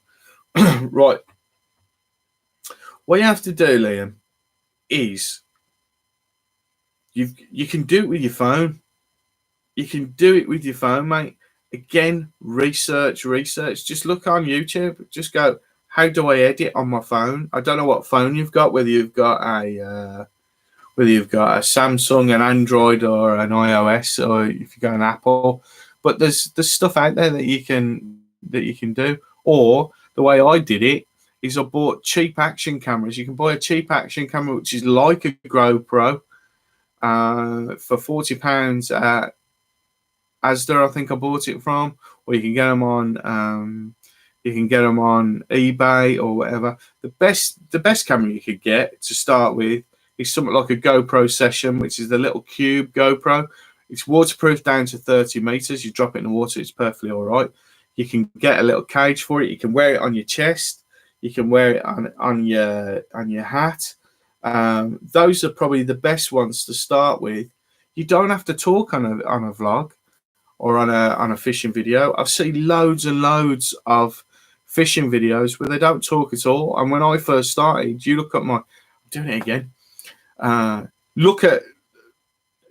Right, what you have to do, Liam, is you can do it with your phone. You can do it with your phone, mate. Again, research. Just look on YouTube. Just go, how do I edit on my phone? I don't know what phone you've got, whether you've got a Samsung, an Android, or an iOS, or if you've got an Apple. But there's stuff out there that you can do. Or the way I did it is I bought cheap action cameras. You can buy a cheap action camera which is like a GoPro for £40 at Asda, I think I bought it from, or you can get them on eBay or whatever. The best camera you could get to start with is something like a GoPro Session, which is the little cube GoPro. It's waterproof down to 30 meters. You drop it in the water, it's perfectly all right. You can get a little cage for it. You can wear it on your chest. You can wear it on your hat. Those are probably the best ones to start with. You don't have to talk on a vlog or on a fishing video. I've seen loads and loads of fishing videos where they don't talk at all. And when I first started, you look at I'm doing it again. Look at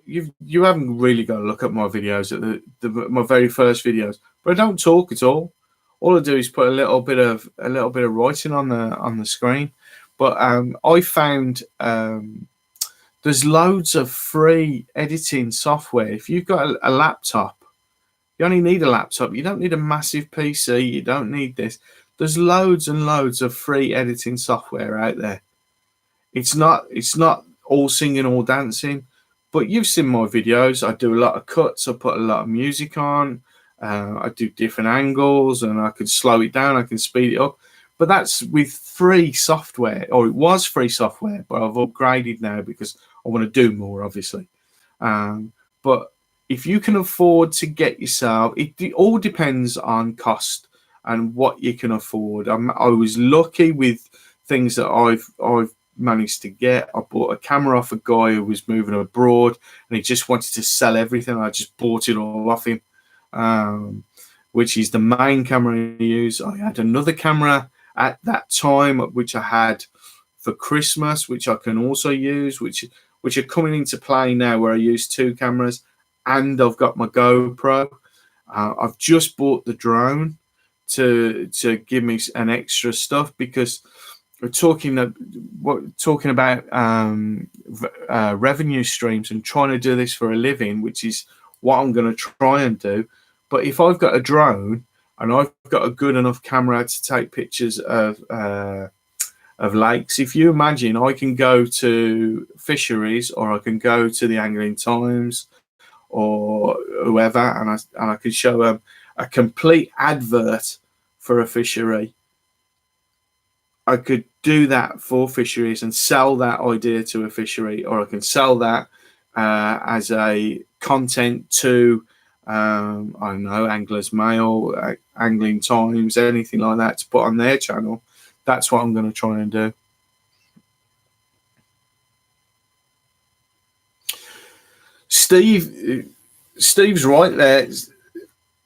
you haven't really got to look at my videos at my very first videos, but I don't talk at all. All I do is put a little bit of writing on the screen. But I found there's loads of free editing software. If you've got a laptop, you only need a laptop. You don't need a massive PC. You don't need this. There's loads and loads of free editing software out there. It's not all singing, all dancing, but you've seen my videos. I do a lot of cuts. I put a lot of music on. I do different angles, and I can slow it down. I can speed it up. But that's with free software, or it was free software, but I've upgraded now because I want to do more, obviously. But if you can afford to get yourself, it all depends on cost and what you can afford. I was lucky with things that I've managed to get. I bought a camera off a guy who was moving abroad, and he just wanted to sell everything. I just bought it all off him, which is the main camera I use. I had another camera at that time, which I had for Christmas, which I can also use, which are coming into play now, where I use two cameras, and I've got my GoPro. I've just bought the drone to give me an extra stuff, because we're talking about revenue streams and trying to do this for a living, which is what I'm going to try and do. But if I've got a drone and I've got a good enough camera to take pictures of lakes, if you imagine, I can go to fisheries, or I can go to the Angling Times or whoever, and I can show them a complete advert for a fishery. I could do that for fisheries and sell that idea to a fishery, or I can sell that as a content to I don't know, Anglers Mail, Angling Times, anything like that, to put on their channel. That's what I'm going to try and do. Steve's right there.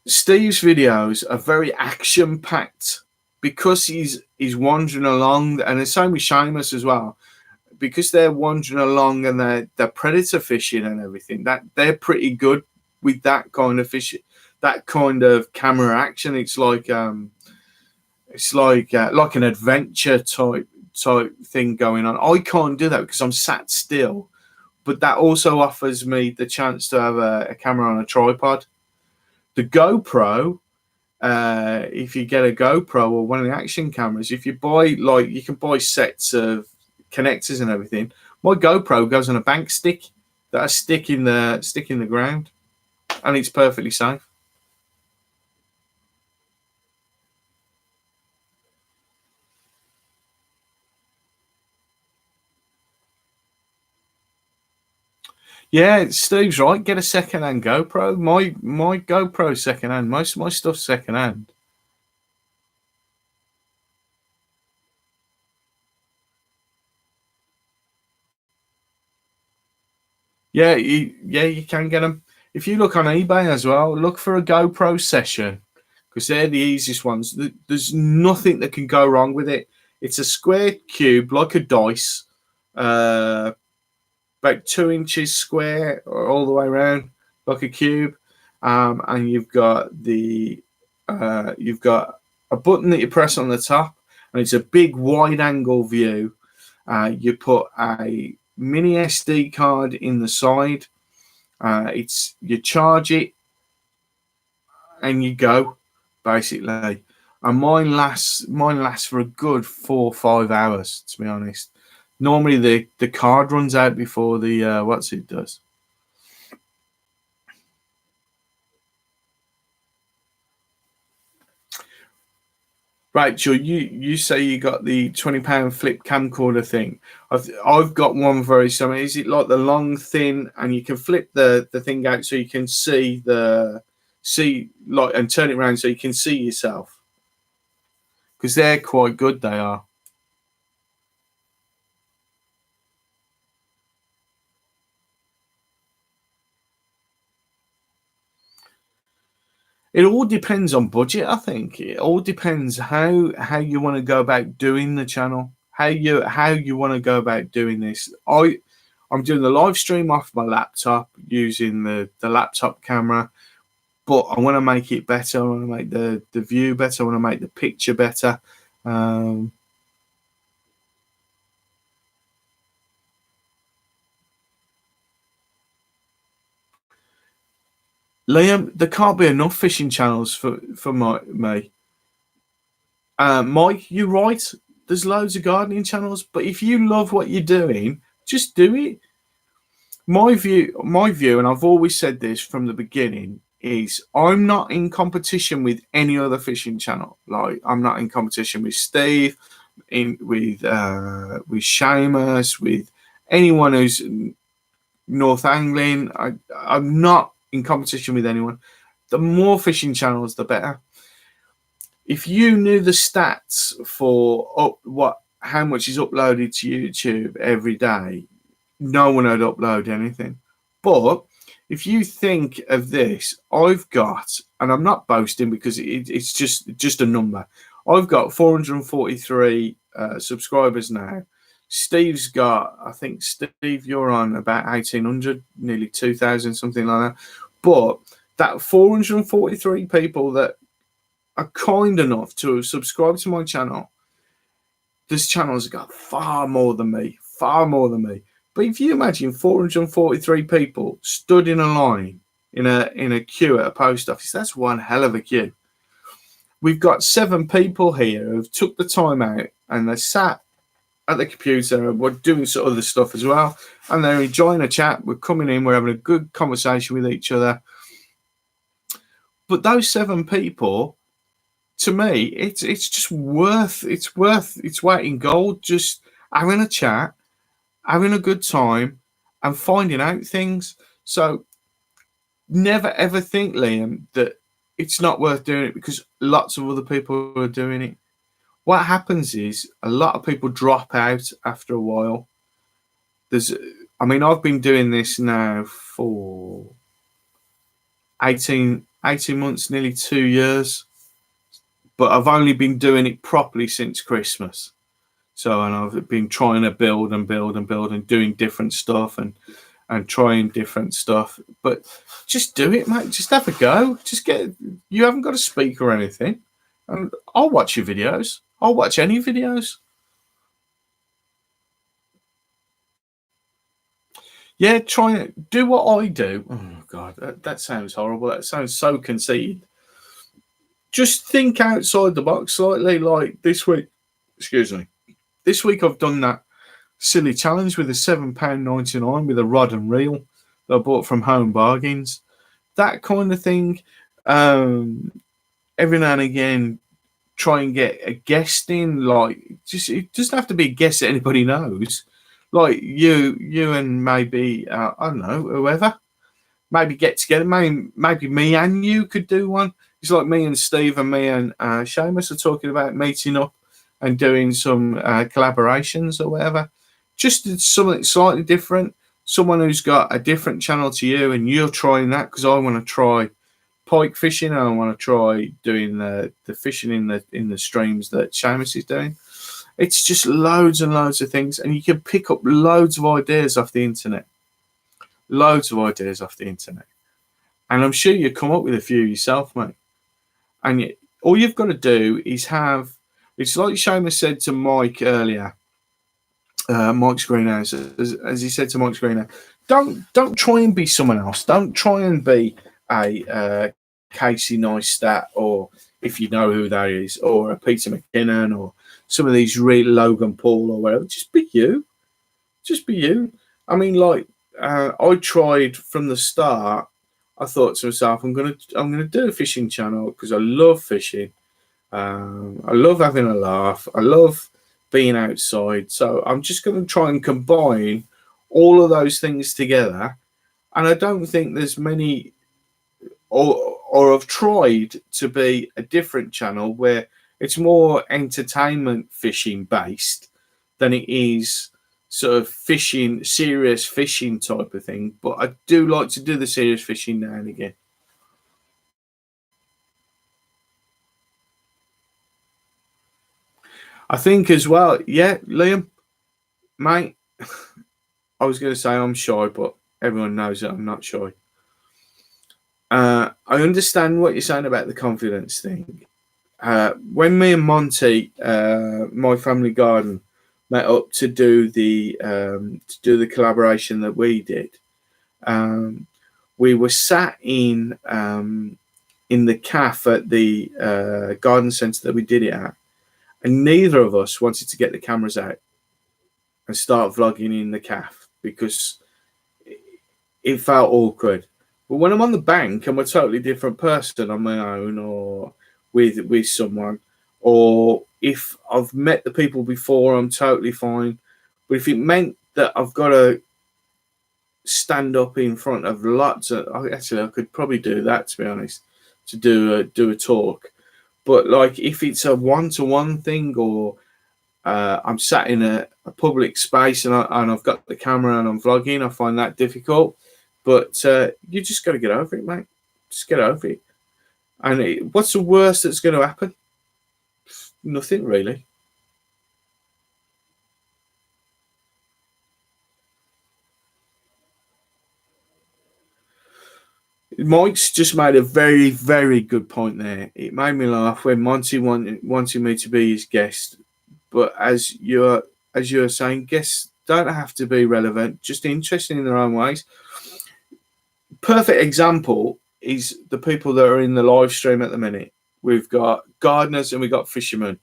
Steve's videos are very action packed, because he's wandering along, and the same with Seamus as well, because they're wandering along and they're predator fishing and everything. That they're pretty good with that kind of fishing, that kind of camera action. It's like an adventure type thing going on. I can't do that because I'm sat still, but that also offers me the chance to have a camera on a tripod. The GoPro, if you get a GoPro or one of the action cameras, if you buy, you can buy sets of connectors and everything. My GoPro goes on a bank stick that I stick in the ground, and it's perfectly safe. Yeah, Steve's right. Get a second-hand GoPro. My GoPro's second-hand. Most of my stuff's second-hand. Yeah, you can get them. If you look on eBay as well, look for a GoPro session, because they're the easiest ones. There's nothing that can go wrong with it. It's a square cube, like a dice, about 2 inches square all the way around, like a cube. And you've got a button that you press on the top, and it's a big wide-angle view. You put a mini SD card in the side. You charge it, and you go, basically. And mine lasts for a good 4 or 5 hours, to be honest. Normally the card runs out before the what's it does. Rachel, you say you got the £20 flip camcorder thing. I've got one very similar. Is it like the long thin, and you can flip the thing out so you can see and turn it around so you can see yourself? Because they're quite good, they are. It all depends on budget, I think. It all depends how you want to go about doing the channel, how you want to go about doing this. I'm doing the live stream off my laptop using the laptop camera, but I want to make it better. I want to make the view better. I want to make the picture better. Liam, there can't be enough fishing channels for me. Mike, you're right. There's loads of gardening channels, but if you love what you're doing, just do it. My view, and I've always said this from the beginning, is I'm not in competition with any other fishing channel. Like I'm not in competition with Steve, with Seamus, with anyone who's North Angling. I'm not in competition with anyone. The more fishing channels, the better. If you knew the stats for how much is uploaded to YouTube every day, no one would upload anything. But if you think of this, I've got, and I'm not boasting because it's just a number. I've got 443 subscribers now. Steve's got, I think, Steve, you're on about 1,800, nearly 2,000, something like that. But that 443 people that are kind enough to subscribe to my channel, this channel's got far more than me. But if you imagine 443 people stood in a line in a queue at a post office, that's one hell of a queue. We've got 7 people here who've took the time out and they sat at the computer and we're doing some other stuff as well. And they're enjoying a chat. We're coming in, we're having a good conversation with each other. But those 7 people, to me, it's just worth its weight in gold. Just having a chat, having a good time, and finding out things. So never ever think, Liam, that it's not worth doing it because lots of other people are doing it. What happens is a lot of people drop out after a while. I've been doing this now for 18 months, nearly 2 years, but I've only been doing it properly since Christmas. So, and I've been trying to build and doing different stuff and trying different stuff. But just do it, mate. Just have a go. You haven't got to speak or anything. And I'll watch your videos. I'll watch any videos. Yeah, try and do what I do. Oh, God, that sounds horrible. That sounds so conceited. Just think outside the box slightly, like this week. Excuse me. This week I've done that silly challenge with a £7.99 with a rod and reel that I bought from Home Bargains. That kind of thing. Every now and again, try and get a guest in. Like, it doesn't have to be a guest that anybody knows. Like you and maybe I don't know, whoever. Maybe get together. Maybe me and you could do one. It's like me and Steve and me and Seamus are talking about meeting up and doing some collaborations or whatever. Just something slightly different. Someone who's got a different channel to you, and you're trying that because I want to try pike fishing and I want to try doing the fishing in the streams that Seamus is doing. It's just loads and loads of things, and you can pick up loads of ideas off the internet. And I'm sure you come up with a few yourself, mate. And all you've got to do is it's like Seamus said to Mike earlier, Mike's Greenhouse, as he said to Mike's Greenhouse, don't try and be someone else. Don't try and be a Casey Neistat, or if you know who that is, or a Peter McKinnon, or some of these real Logan Paul or whatever. Just be you. I mean, like I tried from the start. I thought to myself, I'm gonna do a fishing channel because I love fishing. I love having a laugh. I love being outside. So I'm just going to try and combine all of those things together. And I don't think there's many, or I've tried to be a different channel where it's more entertainment fishing based than it is sort of fishing, serious fishing type of thing. But I do like to do the serious fishing now and again. I think as well, yeah, Liam, mate, I was going to say I'm shy, but everyone knows that I'm not shy. I understand what you're saying about the confidence thing. When me and Monty, my family garden, met up to do the collaboration that we did, we were sat in the cafe at the garden centre that we did it at, and neither of us wanted to get the cameras out and start vlogging in the cafe because it felt awkward. But when I'm on the bank, I'm a totally different person on my own or with someone. Or if I've met the people before, I'm totally fine. But if it meant that I've got to stand up in front of lots of, actually, I could probably do that, to be honest, to do a talk. But like if it's a one-to-one thing, or I'm sat in a public space and I've got the camera and I'm vlogging, I find that difficult. But you just got to get over it, mate. Just get over it. And what's the worst that's going to happen? Nothing, really. Mike's just made a very, very good point there. It made me laugh when Monty wanted me to be his guest. But as you're saying, guests don't have to be relevant, just interesting in their own ways. Perfect example is the people that are in the live stream at the minute. We've got gardeners and we've got fishermen.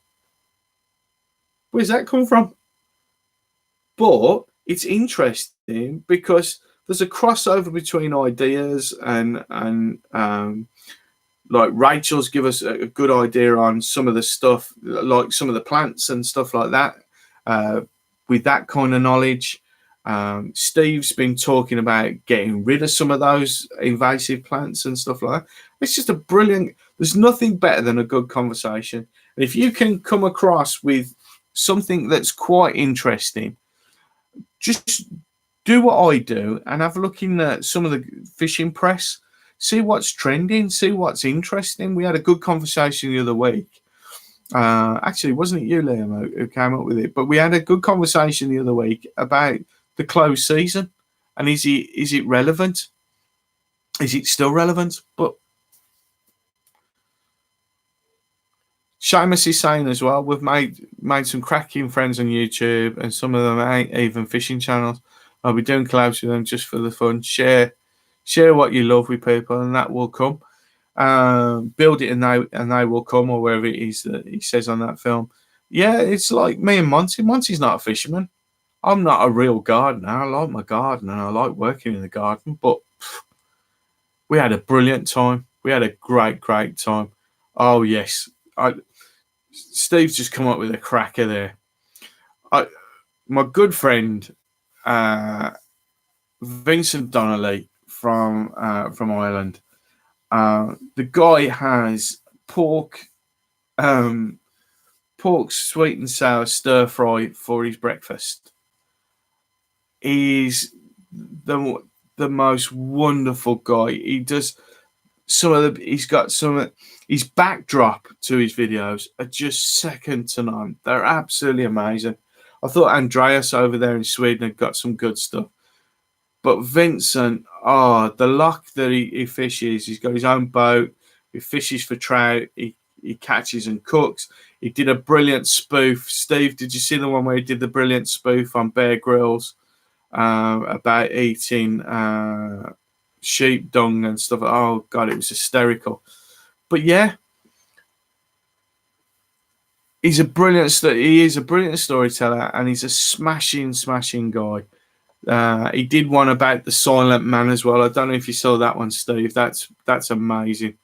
Where's that come from? But it's interesting because there's a crossover between ideas and like Rachel's give us a good idea on some of the stuff, like some of the plants and stuff like that. With that kind of knowledge, Steve's been talking about getting rid of some of those invasive plants and stuff like that. It's just a brilliant. There's nothing better than a good conversation, and if you can come across with something that's quite interesting, just do what I do and have a look in some of the fishing press, see what's trending, see what's interesting. We had a good conversation the other week. Actually, wasn't it you, Liam, who came up with it? But we had a good conversation the other week about the closed season, and is it relevant? Is it still relevant? But Seamus is saying as well, we've made some cracking friends on YouTube, and some of them ain't even fishing channels. I'll be doing collabs with them just for the fun. Share what you love with people, and that will come. Build it, and they will come, or wherever it is that he says on that film. Yeah, it's like me and Monty. Monty's not a fisherman. I'm not a real gardener. I like my garden and I like working in the garden, but we had a brilliant time. We had a great time. Oh yes, Steve's just come up with a cracker there. My good friend Vincent Donnelly from Ireland. The guy has pork sweet and sour stir fry for his breakfast. He's the most wonderful guy. He does he's got his backdrop to his videos are just second to none. They're absolutely amazing. I thought Andreas over there in Sweden had got some good stuff. But Vincent, the luck that he fishes. He's got his own boat. He fishes for trout. He catches and cooks. He did a brilliant spoof. Steve, did you see the one where he did the brilliant spoof on Bear Grylls about eating sheep dung and stuff? Oh God, it was hysterical. But yeah, he is a brilliant storyteller, and he's a smashing guy. He did one about the silent man as well. I don't know if you saw that one, Steve. That's amazing.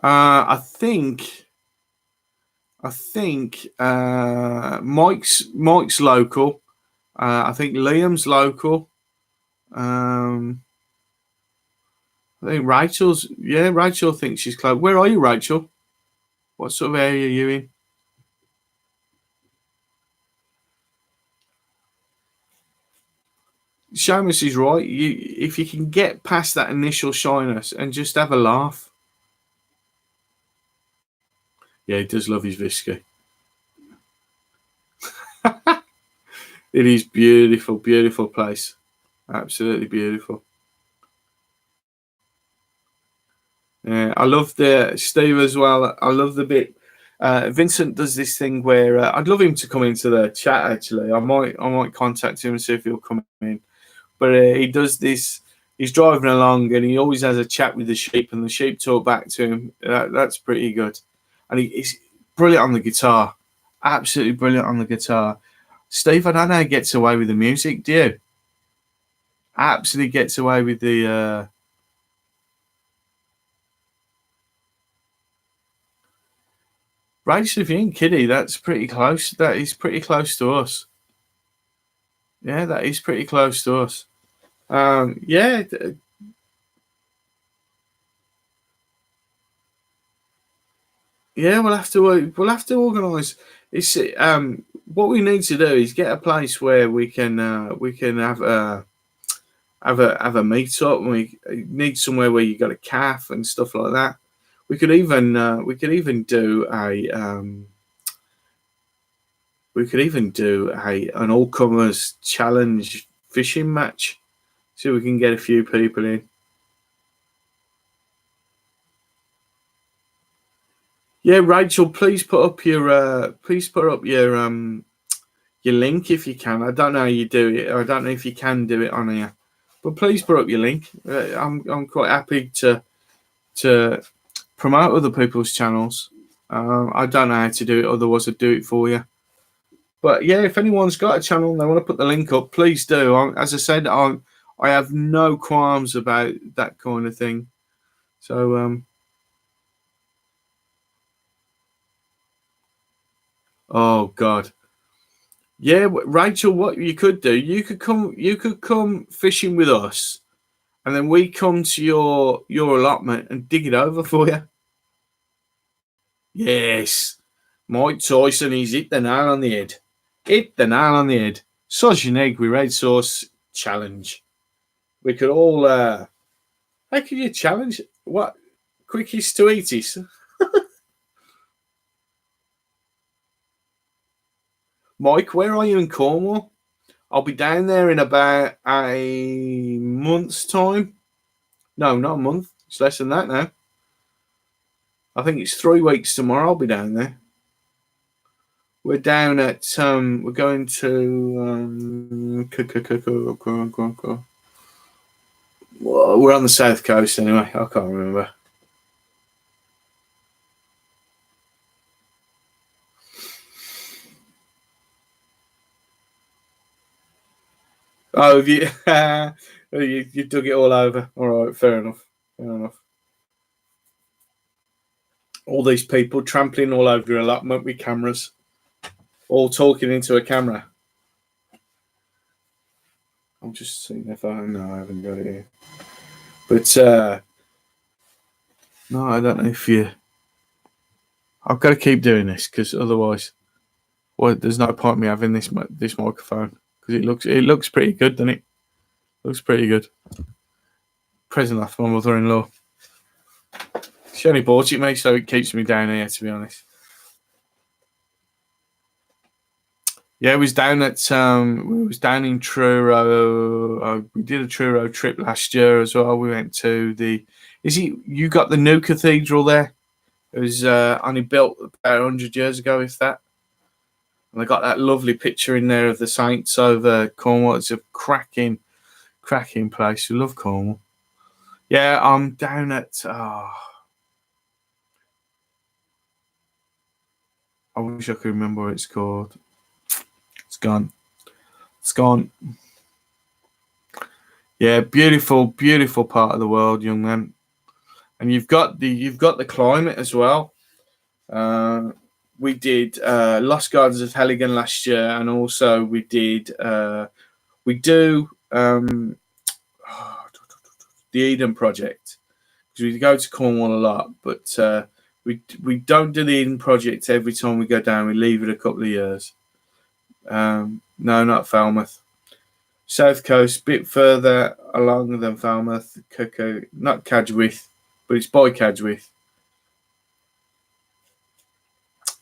I think Mike's local. I think Liam's local. I think Rachel thinks she's close. Where are you, Rachel? What sort of area are you in? Seamus is right. If you can get past that initial shyness and just have a laugh. Yeah, he does love his whiskey. It is beautiful place. Absolutely beautiful. Yeah, I love the Steve as well. I love the bit Vincent does this thing where I'd love him to come into the chat. Actually, I might contact him and see if he'll come in. But he does this. He's driving along and he always has a chat with the sheep, and the sheep talk back to him. That's pretty good. And he's brilliant on the guitar. Absolutely brilliant on the guitar. Steve, I don't know how he gets away with the music, do you? Absolutely gets away with the. Rachel, if you ain't kidding, that's pretty close. That is pretty close to us. Yeah, that is pretty close to us. Yeah. Yeah, we'll have to organise. It's what we need to do is get a place where we can have a meet up. And we need somewhere where you got a calf and stuff like that. We could even do an all comers challenge fishing match, so we can get a few people in. Yeah, Rachel, please put up your link if you can. I don't know how you do it. I don't know if you can do it on here, but please put up your link. I'm quite happy to promote other people's channels. I don't know how to do it, otherwise I'd do it for you. But yeah, if anyone's got a channel and they want to put the link up, please do. As I said, I have no qualms about that kind of thing. So oh God. Yeah, Rachel, what you could do, you could come fishing with us, and then we come to your allotment and dig it over for you. Yes, Mike Tyson, he's hit the nail on the head. Hit the nail on the head. Sausage and egg with red sauce challenge. We could all. How could you challenge? What? Quickest to eatest? Mike, where are you in Cornwall? I'll be down there in about a month's time. No, not a month. It's less than that now. I think it's 3 weeks tomorrow. I'll be down there. We're down at we're going to well, we're on the south coast anyway. I can't remember. Oh, have you, you dug it all over. All right, fair enough. Fair enough. All these people trampling all over your allotment with cameras, all talking into a camera. I'm just seeing if I no, I haven't got it here. But no, I don't know if you. I've got to keep doing this because otherwise, well, there's no point in me having this microphone because it looks pretty good, doesn't it? Looks pretty good. Present off my mother-in-law. She only bought it me, so it keeps me down here, to be honest. Yeah, we was down in Truro. We did a Truro trip last year as well. We went to you got the new cathedral there? It was only built about 100 years ago, if that. And I got that lovely picture in there of the saints over Cornwall. It's a cracking place. We love Cornwall. Yeah, I'm down at. I wish I could remember what it's called. It's gone. It's gone. Yeah, beautiful part of the world, young man. And you've got the climate as well. We did Lost Gardens of Helligan last year, and also we do the Eden Project, because we go to Cornwall a lot, but we don't do the Eden Project every time we go down. We leave it a couple of years. No, not Falmouth. South Coast, bit further along than Falmouth. Not Cadgwith, but it's by Cadgwith.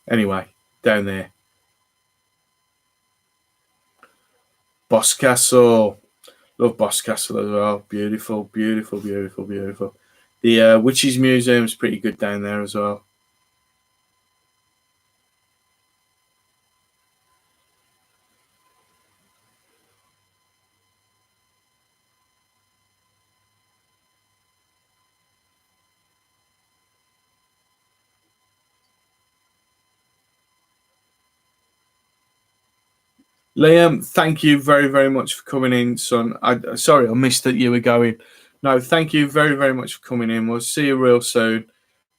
Anyway, down there. Boscastle. Love Boscastle as well. Beautiful. The Witches Museum is pretty good down there as well. Liam, thank you very, very much for coming in, son. Sorry, I missed that you were going. No, thank you very, very much for coming in. We'll see you real soon.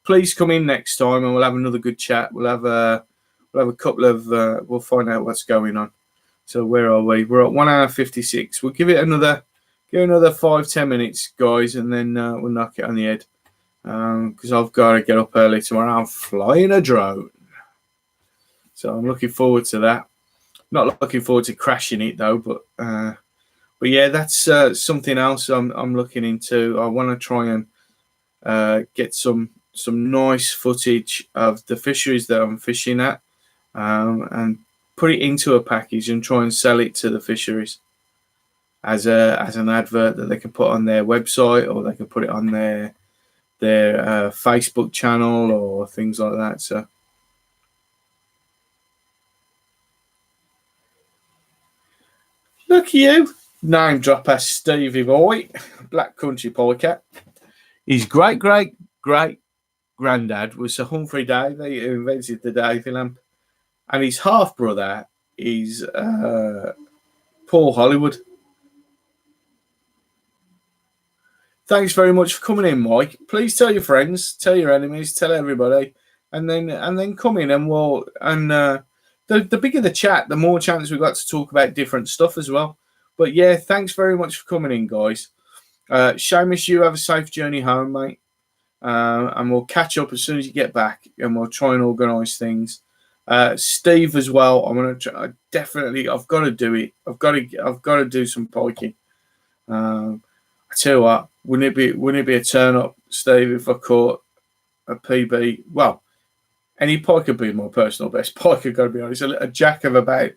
Please come in next time, and we'll have another good chat. We'll have a couple of. We'll find out what's going on. So where are we? We're at 1 hour 56. We'll give it another 5-10 minutes, guys, and then we'll knock it on the head. Because I've got to get up early tomorrow. I'm flying a drone, so I'm looking forward to that. Not looking forward to crashing it though, but yeah, that's something else I'm looking into. I want to try and get some nice footage of the fisheries that I'm fishing at, and put it into a package and try and sell it to the fisheries as an advert that they can put on their website, or they can put it on their Facebook channel or things like that. So. Look at you, name dropper Stevie Boy, Black Country Polecat. His great granddad was Sir Humphrey Davy, who invented the Davy lamp, and his half brother is Paul Hollywood. Thanks very much for coming in, Mike. Please tell your friends, tell your enemies, tell everybody, and then come in and the bigger the chat, the more chance we've got to talk about different stuff as well. But yeah, thanks very much for coming in, guys. Seamus, you have a safe journey home, mate. And we'll catch up as soon as you get back, and we'll try and organise things. Steve as well. I'm gonna try, I've got to do it. I've got to do some piking. I tell you what, wouldn't it be a turn up, Steve, if I caught a PB? Well, any pike could be my personal best pike. I've got to be honest. A jack of about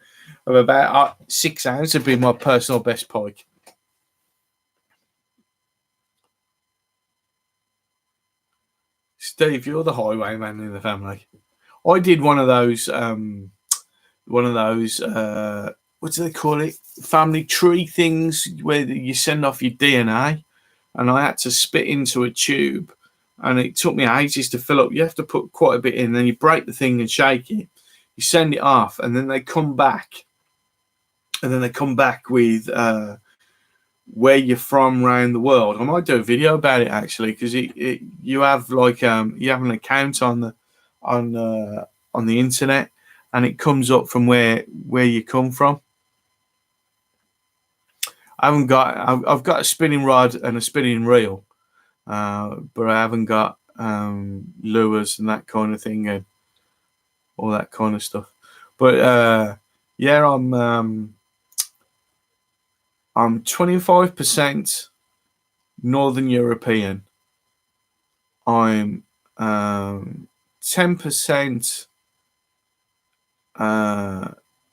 6 ounces would be my personal best pike. Steve, you're the highwayman in the family. I did one of those. What do they call it? Family tree things where you send off your DNA, and I had to spit into a tube. And it took me ages to fill up. You have to put quite a bit in, then you break the thing and shake it. You send it off, and then they come back. And then they come back with where you're from around the world. I might do a video about it actually, because you have like you have an account on the internet, and it comes up from where you come from. I've got a spinning rod and a spinning reel. But I haven't got lures and that kind of thing and all that kind of stuff. But yeah, I'm 25% Northern European. I'm 10%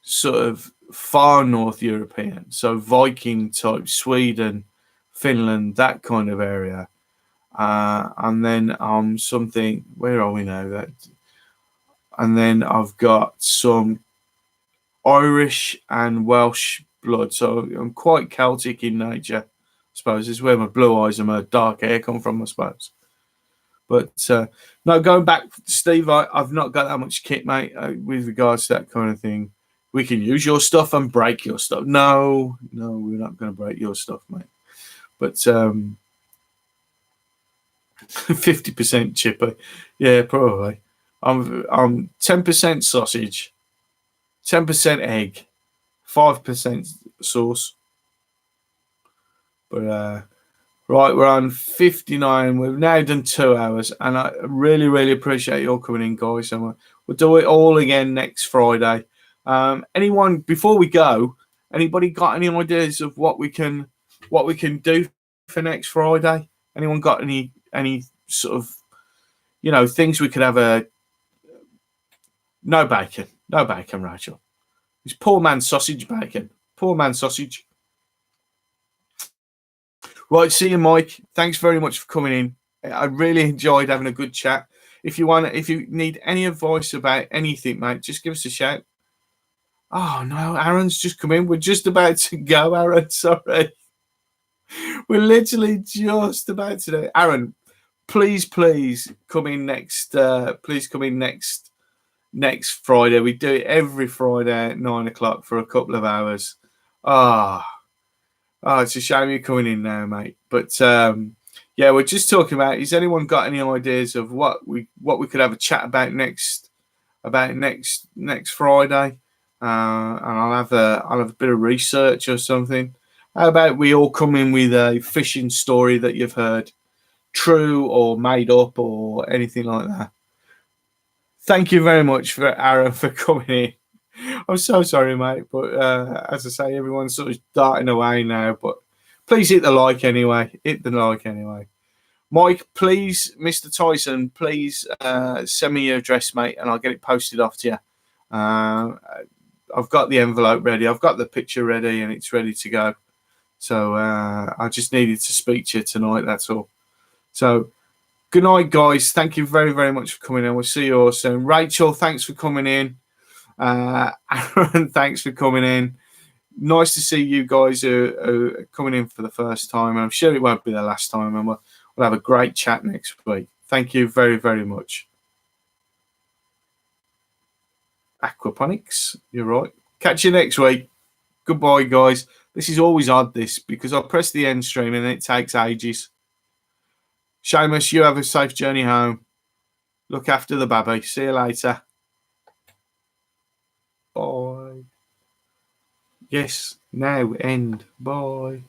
sort of far North European, so Viking type, Sweden, Finland, that kind of area. And then something. Where are we now? And then I've got some Irish and Welsh blood, so I'm quite Celtic in nature. I suppose it's where my blue eyes and my dark hair come from, I suppose. But no, going back, Steve, I've not got that much kit, mate, with regards to that kind of thing. We can use your stuff and break your stuff. No, we're not going to break your stuff, mate. But 50% chipper, yeah, probably. I'm 10% sausage, 10% egg, 5% sauce. But right, we're on 59. We've now done 2 hours, and I really, really appreciate you all coming in, guys. And we'll do it all again next Friday. Anyone before we go? Anybody got any ideas of what we can do for next Friday? Anyone got any sort of things we could have? No bacon, Rachel. It's poor man's sausage bacon. Poor man's sausage. Right, see you, Mike. Thanks very much for coming in. I really enjoyed having a good chat. If you need any advice about anything, mate, just give us a shout. Oh no, Aaron's just come in. We're just about to go, Aaron. Sorry. We're literally just about to do. Aaron, please come in next. Please come in next next Friday. We do it every Friday at 9 o'clock for a couple of hours. It's a shame you're coming in now, mate. But yeah, we're just talking about. Has anyone got any ideas of what we could have a chat about next Friday? And I'll have a bit of research or something. How about we all come in with a fishing story that you've heard, true or made up or anything like that? Thank you very much for Aaron for coming in. I'm so sorry, mate, but as I say, everyone's sort of darting away now. But please hit the like anyway. Mike, please, Mr. Tyson, please send me your address, mate, and I'll get it posted off to you. I've got the envelope ready. I've got the picture ready, and it's ready to go. So I just needed to speak to you tonight. That's all. So good night, guys. Thank you very, very much for coming in. We'll see you all soon. Rachel, thanks for coming in. Aaron, thanks for coming in. Nice to see you guys who are coming in for the first time. I'm sure it won't be the last time, and we'll have a great chat next week. Thank you very, very much. Aquaponics, you're right. Catch you next week. Goodbye, guys. This is always odd, this, because I press the end stream and it takes ages. Seamus, you have a safe journey home. Look after the baby. See you later. Bye. Yes, now end. Bye.